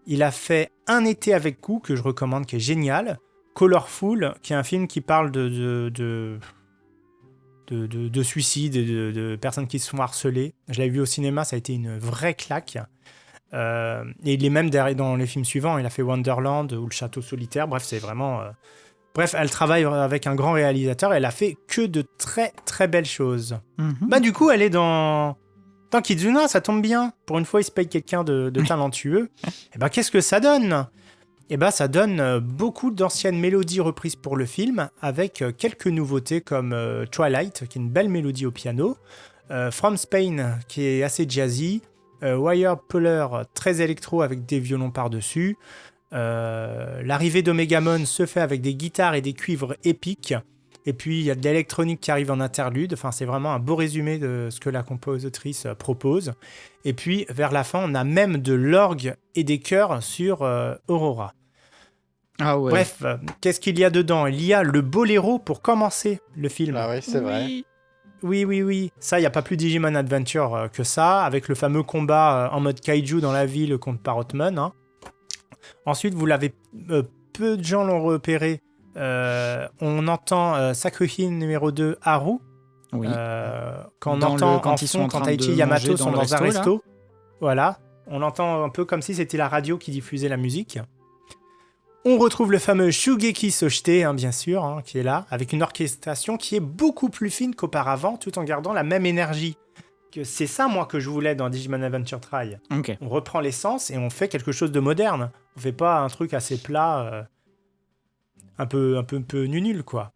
il a fait Un été avec vous, que je recommande, qui est génial, Colorful, qui est un film qui parle de suicide, de personnes qui se font harceler. Je l'avais vu au cinéma, ça a été une vraie claque. Et il est même dans les films suivants, il a fait Wonderland ou Le Château solitaire, bref, c'est vraiment... Bref, elle travaille avec un grand réalisateur, elle a fait que de très très belles choses. Du coup, elle est dans Kizuna, ça tombe bien. Pour une fois, il se paye quelqu'un de talentueux. Et qu'est-ce que ça donne ? Ça donne beaucoup d'anciennes mélodies reprises pour le film, avec quelques nouveautés comme Twilight, qui est une belle mélodie au piano, From Spain, qui est assez jazzy, Wire Puller, très électro avec des violons par-dessus. L'arrivée d'Omegamon se fait avec des guitares et des cuivres épiques. Et puis, il y a de l'électronique qui arrive en interlude. Enfin, c'est vraiment un beau résumé de ce que la compositrice propose. Et puis, vers la fin, on a même de l'orgue et des chœurs sur Aurora. Ah ouais. Bref, qu'est-ce qu'il y a dedans ? Il y a le boléro pour commencer le film. Ah oui, c'est vrai. Oui. Ça, il n'y a pas plus Digimon Adventure que ça, avec le fameux combat en mode kaiju dans la ville contre Parrotmon. Hein. Ensuite, vous l'avez... peu de gens l'ont repéré. On entend Sakuhin numéro 2, Haru. Oui. Quand on Dans entend quand en ils sont fond, en quand train Taichi de et Yamato manger sont dans le dans un resto, resto. Voilà. On entend un peu comme si c'était la radio qui diffusait la musique. On retrouve le fameux Shugeki Soshite, bien sûr, qui est là, avec une orchestration qui est beaucoup plus fine qu'auparavant, tout en gardant la même énergie. C'est ça, moi, que je voulais dans Digimon Adventure Try. Ok. On reprend l'essence et on fait quelque chose de moderne. On fait pas un truc assez plat, un peu nul, quoi.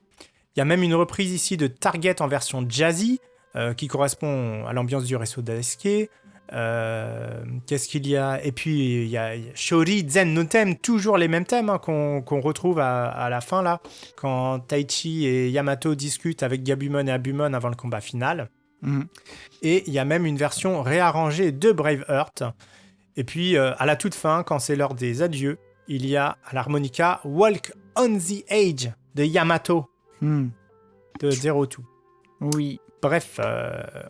Il y a même une reprise ici de Target en version jazzy, qui correspond à l'ambiance du Resto Daisuke. Qu'est-ce qu'il y a ? Et puis, il y a Shori Zen no Theme, toujours les mêmes thèmes qu'on retrouve à la fin, là, quand Taichi et Yamato discutent avec Gabumon et Abumon avant le combat final. Et il y a même une version réarrangée de Braveheart. Et puis, à la toute fin, quand c'est l'heure des adieux, il y a à l'harmonica Walk on the Edge de Yamato de Zero Two. Oui. Bref,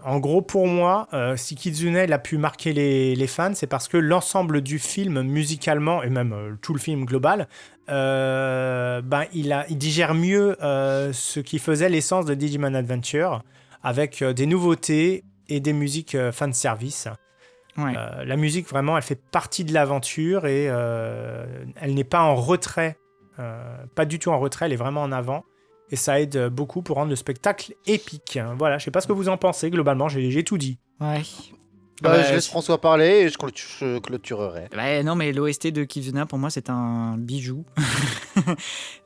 en gros, pour moi, si Kizuna il a pu marquer les fans, c'est parce que l'ensemble du film, musicalement, et même tout le film global, il digère mieux ce qui faisait l'essence de Digimon Adventure, avec des nouveautés et des musiques fanservice. Ouais. La musique, vraiment, elle fait partie de l'aventure et elle n'est pas en retrait, pas du tout en retrait, elle est vraiment en avant. Et ça aide beaucoup pour rendre le spectacle épique. Voilà, je sais pas ce que vous en pensez, globalement, j'ai tout dit. Ouais. Je laisse François parler et je clôturerai. Ouais, non, mais l'OST de Kizuna, pour moi, c'est un bijou.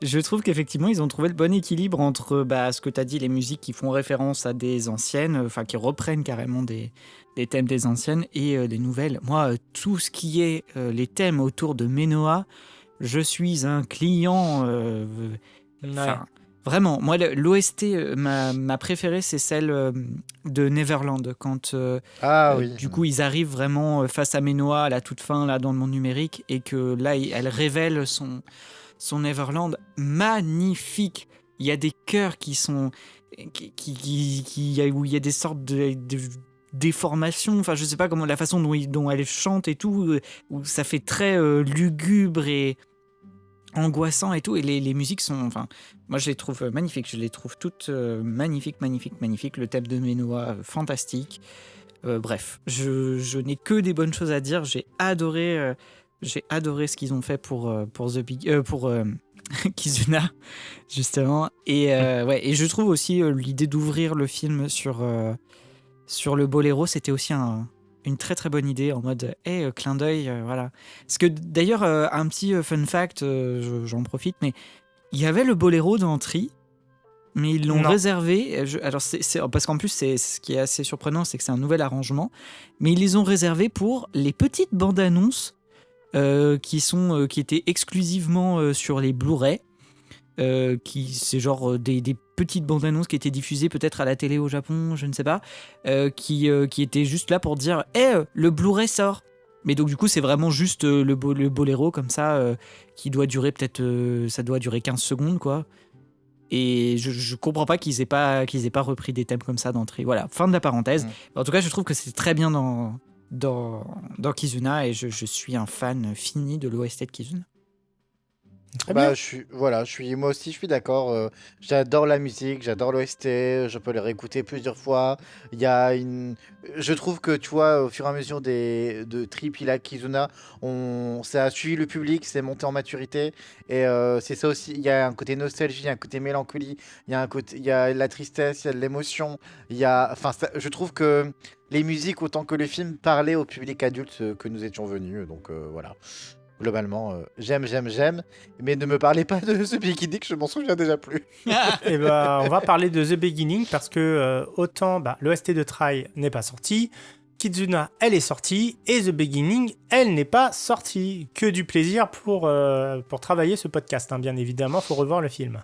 Je trouve qu'effectivement, ils ont trouvé le bon équilibre entre ce que tu as dit, les musiques qui font référence à des anciennes, enfin qui reprennent carrément des thèmes des anciennes et des nouvelles. Moi, tout ce qui est les thèmes autour de Menoa, je suis un client. Vraiment, moi, l'OST, ma préférée, c'est celle de Neverland, quand du coup, ils arrivent vraiment face à Menoa à la toute fin, là, dans le monde numérique, et que là, elle révèle son Neverland magnifique. Il y a des chœurs qui sont... où il y a des sortes de déformations, enfin, je sais pas comment, la façon dont elle chante et tout, où ça fait très lugubre et angoissant et tout, et les musiques sont, enfin, moi je les trouve magnifiques, je les trouve toutes magnifiques, le thème de Menoa fantastique. Bref, je n'ai que des bonnes choses à dire. J'ai adoré ce qu'ils ont fait pour Kizuna, justement, et et je trouve aussi l'idée d'ouvrir le film sur le boléro, c'était aussi une très très bonne idée, en mode clin d'œil, voilà. Parce que d'ailleurs, un petit fun fact, j'en profite, mais il y avait le boléro dans Tri, mais ils l'ont réservé. Alors parce qu'en plus, ce qui est assez surprenant, c'est que c'est un nouvel arrangement, mais ils les ont réservés pour les petites bandes annonces qui étaient exclusivement sur les Blu-ray. C'est genre des petites bandes annonces qui étaient diffusées peut-être à la télé au Japon, je ne sais pas, qui étaient juste là pour dire le Blu-ray sort. Mais donc du coup c'est vraiment juste le boléro comme ça qui doit durer peut-être ça doit durer 15 secondes quoi. Et je comprends pas qu'ils aient pas repris des thèmes comme ça d'entrée. Voilà, fin de la parenthèse. En tout cas je trouve que c'est très bien dans Kizuna, et je suis un fan fini de l'OST de Kizuna. Très bien. Moi aussi, je suis d'accord. J'adore la musique, j'adore l'OST, je peux les réécouter plusieurs fois. Je trouve que, tu vois, au fur et à mesure de Trip, Ila, Kizuna, ça a suivi le public, c'est monté en maturité. Et c'est ça aussi, il y a un côté nostalgie, il y a un côté mélancolie, il y a la tristesse, il y a de l'émotion. Je trouve que les musiques, autant que le film, parlaient au public adulte que nous étions venus. Donc voilà. Globalement, j'aime, mais ne me parlez pas de The Beginning, je m'en souviens déjà plus. Et on va parler de The Beginning parce que autant l'OST de Try n'est pas sorti, Kizuna, elle est sortie, et The Beginning, elle n'est pas sortie. Que du plaisir pour travailler ce podcast, hein, bien évidemment, faut revoir le film.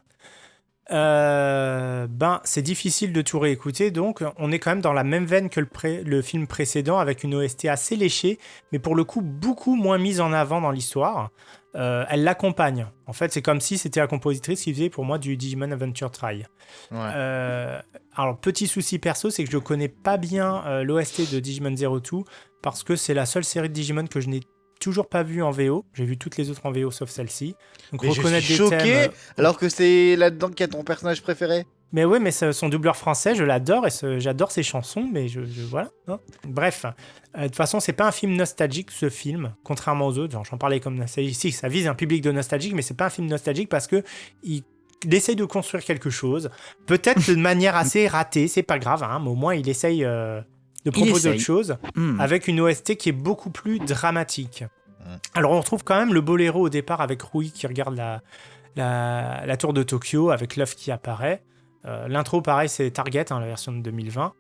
C'est difficile de tout réécouter, donc on est quand même dans la même veine que le film précédent, avec une OST assez léchée, mais pour le coup beaucoup moins mise en avant dans l'histoire. Elle l'accompagne. En fait, c'est comme si c'était la compositrice qui faisait pour moi du Digimon Adventure Try. Ouais. Alors, petit souci perso, c'est que je connais pas bien l'OST de Digimon Zero Two, parce que c'est la seule série de Digimon que je n'ai toujours pas vu en VO. J'ai vu toutes les autres en VO sauf celle-ci. Donc mais reconnaître je suis choqué, des thèmes, alors que c'est là-dedans qu'il y a ton personnage préféré. Mais oui, mais son doubleur français, je l'adore, et j'adore ses chansons, mais voilà. Hein. Bref, de toute façon, c'est pas un film nostalgique, ce film, contrairement aux autres. Genre, j'en parlais comme nostalgique. Si, ça vise un public de nostalgique, mais c'est pas un film nostalgique parce que il essaye de construire quelque chose, peut-être de manière assez ratée, c'est pas grave, hein, mais au moins il essaye de proposer autre chose, avec une OST qui est beaucoup plus dramatique. Alors on retrouve quand même le boléro au départ avec Rui qui regarde la tour de Tokyo avec l'œuf qui apparaît. L'intro pareil c'est Target, hein, la version de 2020.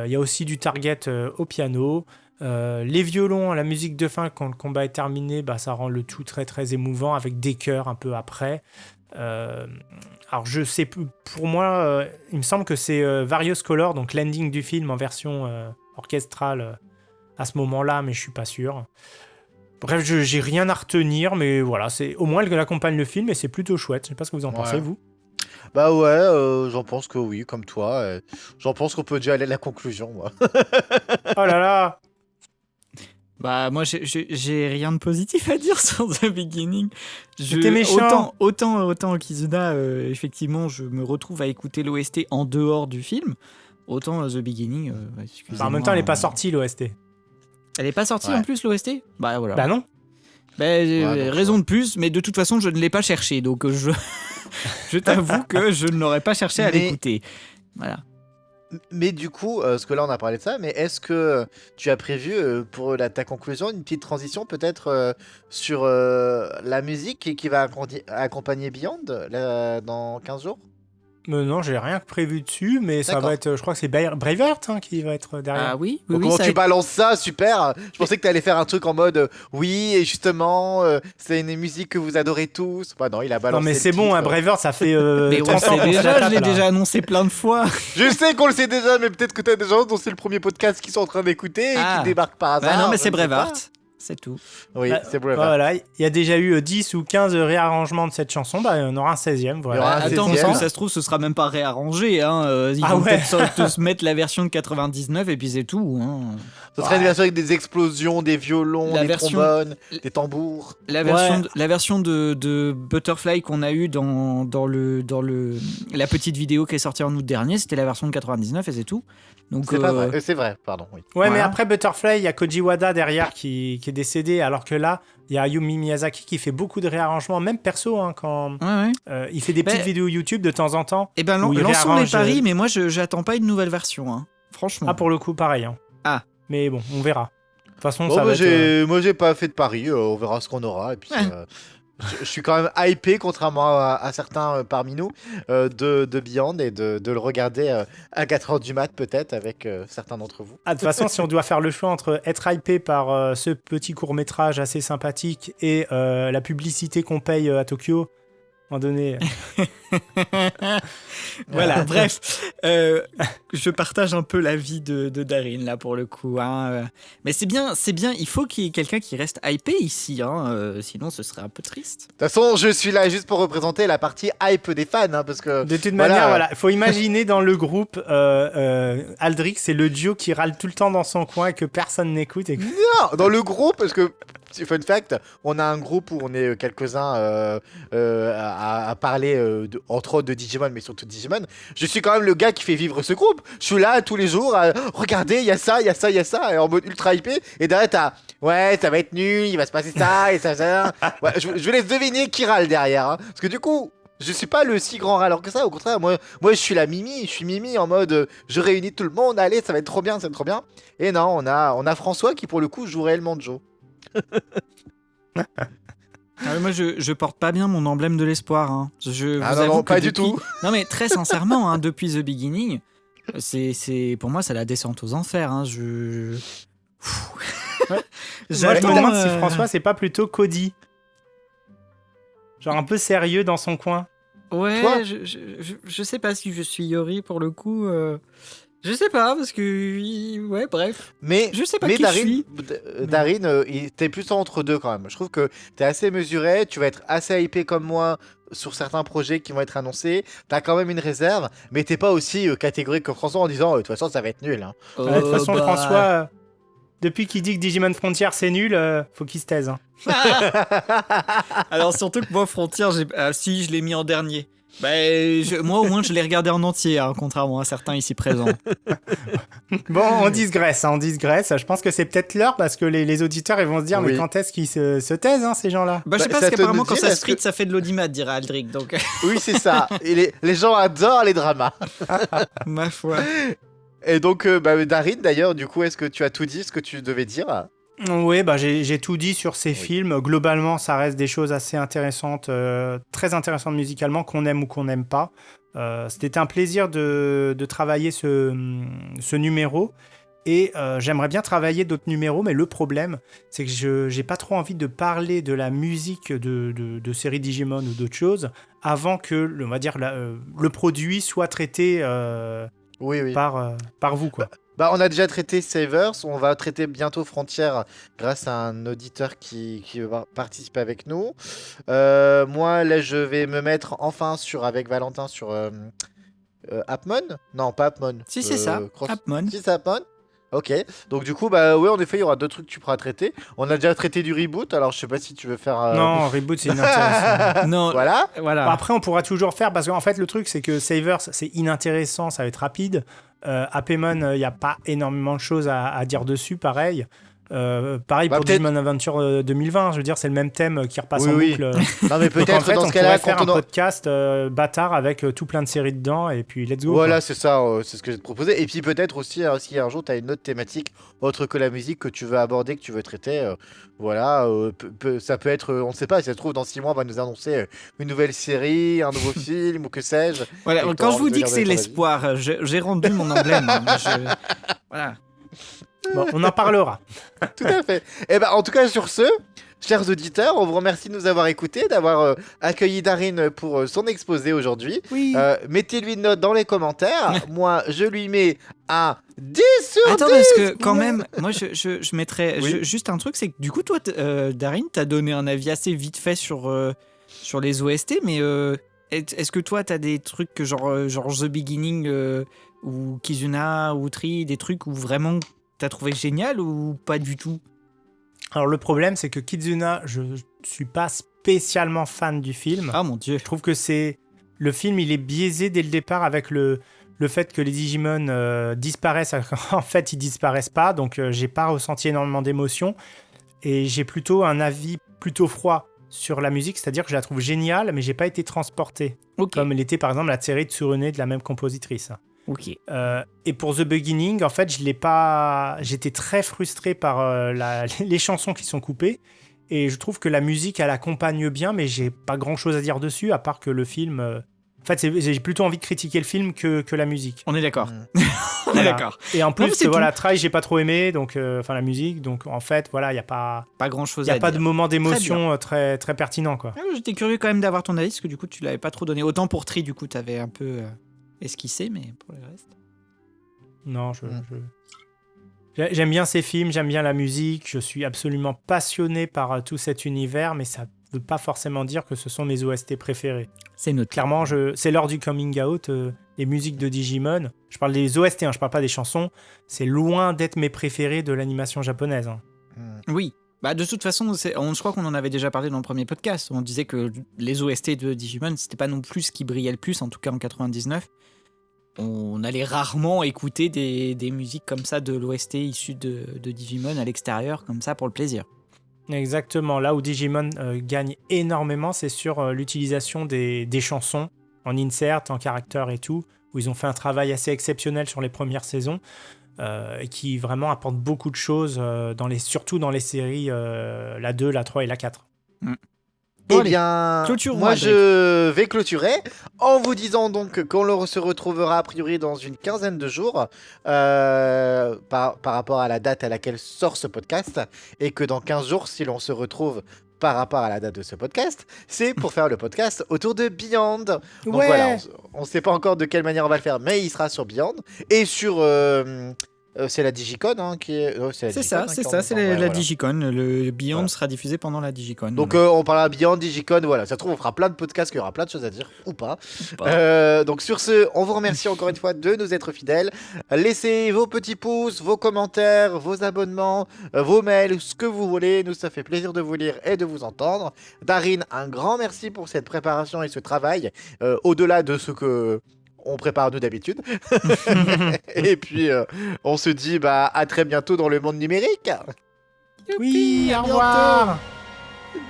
Il y a aussi du Target au piano. Les violons, la musique de fin quand le combat est terminé, ça rend le tout très très émouvant avec des chœurs un peu après. Alors je sais, pour moi il me semble que c'est Various Color, donc l'ending du film en version orchestrale à ce moment-là, mais je suis pas sûr. Bref, j'ai rien à retenir, mais voilà, c'est au moins elle accompagne le film et c'est plutôt chouette. Je sais pas ce que vous en pensez, Ouais. vous. Bah ouais, j'en pense que oui, comme toi. J'en pense qu'on peut déjà aller à la conclusion, moi. Oh là là. Bah moi j'ai rien de positif à dire sur The Beginning. T'es méchant. Autant Kizuna, effectivement, je me retrouve à écouter l'OST en dehors du film. Autant The Beginning, excusez-moi. En même temps, elle est pas sortie l'OST. Elle est pas sortie Ouais. en plus l'OST. Bah voilà. Bah non. donc, Raison de plus, mais de toute façon je ne l'ai pas cherché, donc je t'avoue que je ne l'aurais pas cherché à Mais- l'écouter. Voilà. Mais du coup, parce que là on a parlé de ça, mais est-ce que tu as prévu pour ta conclusion une petite transition peut-être sur la musique qui va accompagner Beyond dans 15 jours? Non, j'ai rien prévu dessus, mais ça D'accord. va être. Je crois que c'est Braveheart qui va être derrière. Ah oui, Donc, comment ça tu balances ça? Super! Je pensais que tu allais faire un truc en mode oui, et justement, c'est une musique que vous adorez tous. Bah non, il a balancé. Non, mais le c'est bon, titre. hein, Braveheart, ça fait. Mais on 30 ans sait qu'on se la déjà, tape, je l'ai là. déjà annoncé plein de fois. Je sais qu'on le sait déjà, mais peut-être que tu as déjà annoncé le premier podcast qu'ils sont en train d'écouter et Ah. qui débarque par hasard. Bah non, mais je c'est ne sais pas. Braveheart, c'est tout. Oui, Bah, c'est Braveheart. Voilà, il y a déjà eu 10 ou 15 réarrangements de cette chanson, bah, il y en aura un 16e. Voilà. Il y aura un Attends, parce 16e. que ça se trouve, ce sera même pas réarrangé. Hein. Ils Ah vont ouais. peut-être te se mettre la version de 99 et puis c'est tout. Hein. Ce serait une version avec des explosions, des violons, La des version- trombones, des tambours. La version de Butterfly qu'on a eue dans la petite vidéo qui est sortie en août dernier, c'était la version de 99 et c'est tout. Donc, C'est pas vrai. C'est vrai, pardon. Oui. Ouais, mais Voilà. après Butterfly, il y a Koji Wada derrière qui est décédé, alors que là, il y a Hayao Miyazaki qui fait beaucoup de réarrangements, même perso, hein, quand Ouais, ouais. il fait des petites Mais- vidéos YouTube de temps en temps. Eh ben, Où il lançons les réarrange, paris, mais moi, j'attends pas une nouvelle version. Hein. Franchement. Ah, pour le coup, pareil. Hein. Ah. Mais bon, on verra. De toute façon, Bon, ça va être, moi, j'ai pas fait de pari. On verra ce qu'on aura. Et puis, Ouais. je suis quand même hypé, contrairement à certains parmi nous, de Beyond et de le regarder à 4h du mat, peut-être, avec certains d'entre vous. Ah, de toute façon, si on doit faire le choix entre être hypé par ce petit court-métrage assez sympathique et la publicité qu'on paye à Tokyo, à un moment donné. Voilà, bref. Je partage un peu l'avis de Darin, là, pour le coup. Hein. Mais c'est bien, il faut qu'il y ait quelqu'un qui reste hypé ici, hein. Sinon ce serait un peu triste. De toute façon, je suis là juste pour représenter la partie hype des fans, hein, parce que De toute Voilà. manière, voilà, il faut imaginer dans le groupe Aldrich, c'est le duo qui râle tout le temps dans son coin et que personne n'écoute. Et que- non, dans le groupe, parce que fun fact, on a un groupe où on est quelques-uns à parler entre autres de Digimon, mais surtout de Digimon. Je suis quand même le gars qui fait vivre ce groupe. Je suis là tous les jours. Regardez, il y a ça, il y a ça, il y a ça, et en mode ultra hypé. Et derrière t'as ouais, ça va être nul, il va se passer ça et ça. Ouais, je vous laisse deviner qui râle derrière, hein, parce que du coup. Je suis pas le si grand râleur que ça, au contraire, moi je suis la Mimi, je suis Mimi en mode je réunis tout le monde, allez, ça va être trop bien, ça va être trop bien. Et non, on a François qui pour le coup joue réellement Joe. Ah, moi, je porte pas bien mon emblème de l'espoir. Hein. Je Ah vous non, avoue non, que pas du depuis- tout. Non, mais très sincèrement, hein, depuis The Beginning, pour moi, c'est la descente aux enfers. Hein. Moi, je J'attends, me demande si François, c'est pas plutôt Cody. Genre un peu sérieux dans son coin. Ouais, Toi je sais pas si je suis Yori pour le coup. Je sais pas, parce que. Ouais, bref. Mais, Je sais pas mais qui je suis. Darin, t'es plus entre deux quand même. Je trouve que t'es assez mesuré, tu vas être assez hypé comme moi sur certains projets qui vont être annoncés. T'as quand même une réserve, mais t'es pas aussi catégorique que François en disant de toute façon ça va être nul. Hein. De toute façon, bah, François, depuis qu'il dit que Digimon Frontier c'est nul, faut qu'il se taise. Hein. Alors, surtout que moi, Frontier, si, je l'ai mis en dernier. Bah, moi, au moins, je l'ai regardé en entier, hein, contrairement à certains ici présents. Bon, on digresse, hein, on digresse. Je pense que c'est peut-être l'heure parce que les auditeurs ils vont se dire Oui. mais quand est-ce qu'ils se taisent, hein, ces gens-là? Bah, je sais Bah, pas, ça parce te qu'apparemment, dit, quand ça est-ce se frite, que- ça fait de l'audimat, dirait Aldric. Donc, Oui, c'est ça. Et les gens adorent les dramas. ma foi. Et donc, Darin, d'ailleurs, du coup, est-ce que tu as tout dit ce que tu devais dire? Oui, bah j'ai tout dit sur ces films. Globalement, ça reste des choses assez intéressantes, très intéressantes musicalement, qu'on aime ou qu'on n'aime pas. C'était un plaisir de travailler ce numéro. Et j'aimerais bien travailler d'autres numéros, mais le problème, c'est que je n'ai pas trop envie de parler de la musique de séries Digimon ou d'autres choses avant que, on va dire, le produit soit traité Oui. par vous, quoi. Bah, on a déjà traité Savers, on va traiter bientôt Frontières grâce à un auditeur qui va participer avec nous. Moi, là, je vais me mettre enfin avec Valentin sur Appmon. Non, pas Appmon. Si, c'est ça, Appmon. Si, c'est Appmon. Ok, donc du coup, bah ouais, en effet, il y aura d'autres trucs que tu pourras traiter. On a déjà traité du reboot, alors je sais pas si tu veux faire. Non, reboot, c'est inintéressant. Non, Voilà. Bon, après, on pourra toujours faire, parce qu'en fait, le truc, c'est que Savers, c'est inintéressant, ça va être rapide. Appmon, il n'y a pas énormément de choses à dire dessus, pareil. Pareil Bah, pour peut-être- Digimon Adventure 2020, je veux dire, c'est le même thème qui repasse Oui, en oui. boucle. Non, mais Donc, en peut-être fait, dans on ce cas-là, pourrait faire quand un on aura- podcast bâtard avec tout plein de séries dedans, et puis let's go. Voilà, quoi. c'est ça, c'est ce que je vais te proposer. Et puis peut-être aussi, si un jour tu as une autre thématique autre que la musique que tu veux aborder, que tu veux traiter, voilà, ça peut être, on ne sait pas, si ça se trouve, dans 6 mois, on va nous annoncer une nouvelle série, un nouveau film ou que sais-je. Voilà, Et quand t'auras je vous envie de dis que regarder c'est ton avis. l'espoir, j'ai rendu mon emblème. Hein. Voilà. Bon, on en parlera. Tout à fait. Et ben, en tout cas, sur ce, chers auditeurs, on vous remercie de nous avoir écoutés, d'avoir accueilli Darin pour son exposé aujourd'hui. Oui. Mettez-lui une note dans les commentaires. Moi, je lui mets un 10 sur 10. Attends, parce que quand même, moi je mettrais Oui. juste un truc, c'est que du coup, toi, Darin, t'as donné un avis assez vite fait sur les OST, mais est-ce que toi, t'as des trucs que genre The Beginning ou Kizuna ou Tri, des trucs où vraiment t'as trouvé génial ou pas du tout? Alors, le problème, c'est que Kizuna, je suis pas spécialement fan du film. Ah mon dieu. Je trouve que le film, il est biaisé dès le départ avec le fait que les Digimon disparaissent. En fait, ils disparaissent pas, donc j'ai pas ressenti énormément d'émotions. Et j'ai plutôt un avis plutôt froid sur la musique, c'est-à-dire que je la trouve géniale, mais j'ai pas été transporté. Ok. Comme l'était par exemple la série de Tsurune de la même compositrice. Ok. Et pour The Beginning, en fait, je l'ai pas. J'étais très frustré par les chansons qui sont coupées. Et je trouve que la musique, elle accompagne bien, mais j'ai pas grand-chose à dire dessus, à part que le film. En fait, j'ai plutôt envie de critiquer le film que la musique. On est d'accord. Mm. On est Voilà. d'accord. Et en mais plus, c'est voilà, Try, j'ai pas trop aimé, donc enfin la musique, donc en fait, voilà, il y a pas, Pas grand chose y à a pas dire. de moment d'émotion très très pertinent, quoi. Ah, j'étais curieux quand même d'avoir ton avis, parce que du coup, tu l'avais pas trop donné. Autant pour Tri, du coup, t'avais un peu esquissé, mais pour le reste. Non, j'aime bien ces films, j'aime bien la musique, je suis absolument passionné par tout cet univers, mais ça veut pas forcément dire que ce sont mes OST préférés. C'est notre. Clairement, c'est l'heure du coming out. Les musiques de Digimon, je parle des OST, hein, je parle pas des chansons, c'est loin d'être mes préférés de l'animation japonaise. Hein. Oui. Bah, de toute façon, je crois qu'on en avait déjà parlé dans le premier podcast. On disait que les OST de Digimon, c'était pas non plus ce qui brillait le plus, en tout cas en 99. On allait rarement écouter des musiques comme ça de l'OST issues de Digimon à l'extérieur, comme ça, pour le plaisir. Exactement, là où Digimon gagne énormément, c'est sur l'utilisation des chansons en insert, en caractère et tout, où ils ont fait un travail assez exceptionnel sur les premières saisons, et qui vraiment apporte beaucoup de choses, surtout dans les séries la 2, la 3 et la 4. Eh Bon, allez, bien, clôturons, moi Adrien. je vais clôturer en vous disant donc qu'on se retrouvera a priori dans une quinzaine de jours par rapport à la date à laquelle sort ce podcast, et que dans 15 jours, si l'on se retrouve par rapport à la date de ce podcast, c'est pour faire le podcast autour de Beyond. Donc Ouais. voilà, on ne sait pas encore de quelle manière on va le faire, mais il sera sur Beyond et sur... c'est la Digicon hein, qui est... C'est ça, c'est la Digicon. Le Beyond Voilà. sera diffusé pendant la Digicon. Donc on parlera Beyond, Digicon, voilà. Ça se trouve, on fera plein de podcasts, qu'il y aura plein de choses à dire, ou pas. Donc sur ce, on vous remercie encore une fois de nous être fidèles. Laissez vos petits pouces, vos commentaires, vos abonnements, vos mails, ce que vous voulez. Nous, ça fait plaisir de vous lire et de vous entendre. Darin, un grand merci pour cette préparation et ce travail, au-delà de ce que... on prépare nous d'habitude. Et puis, on se dit à très bientôt dans le monde numérique. Oui, à au revoir.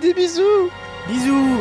Des bisous. Bisous.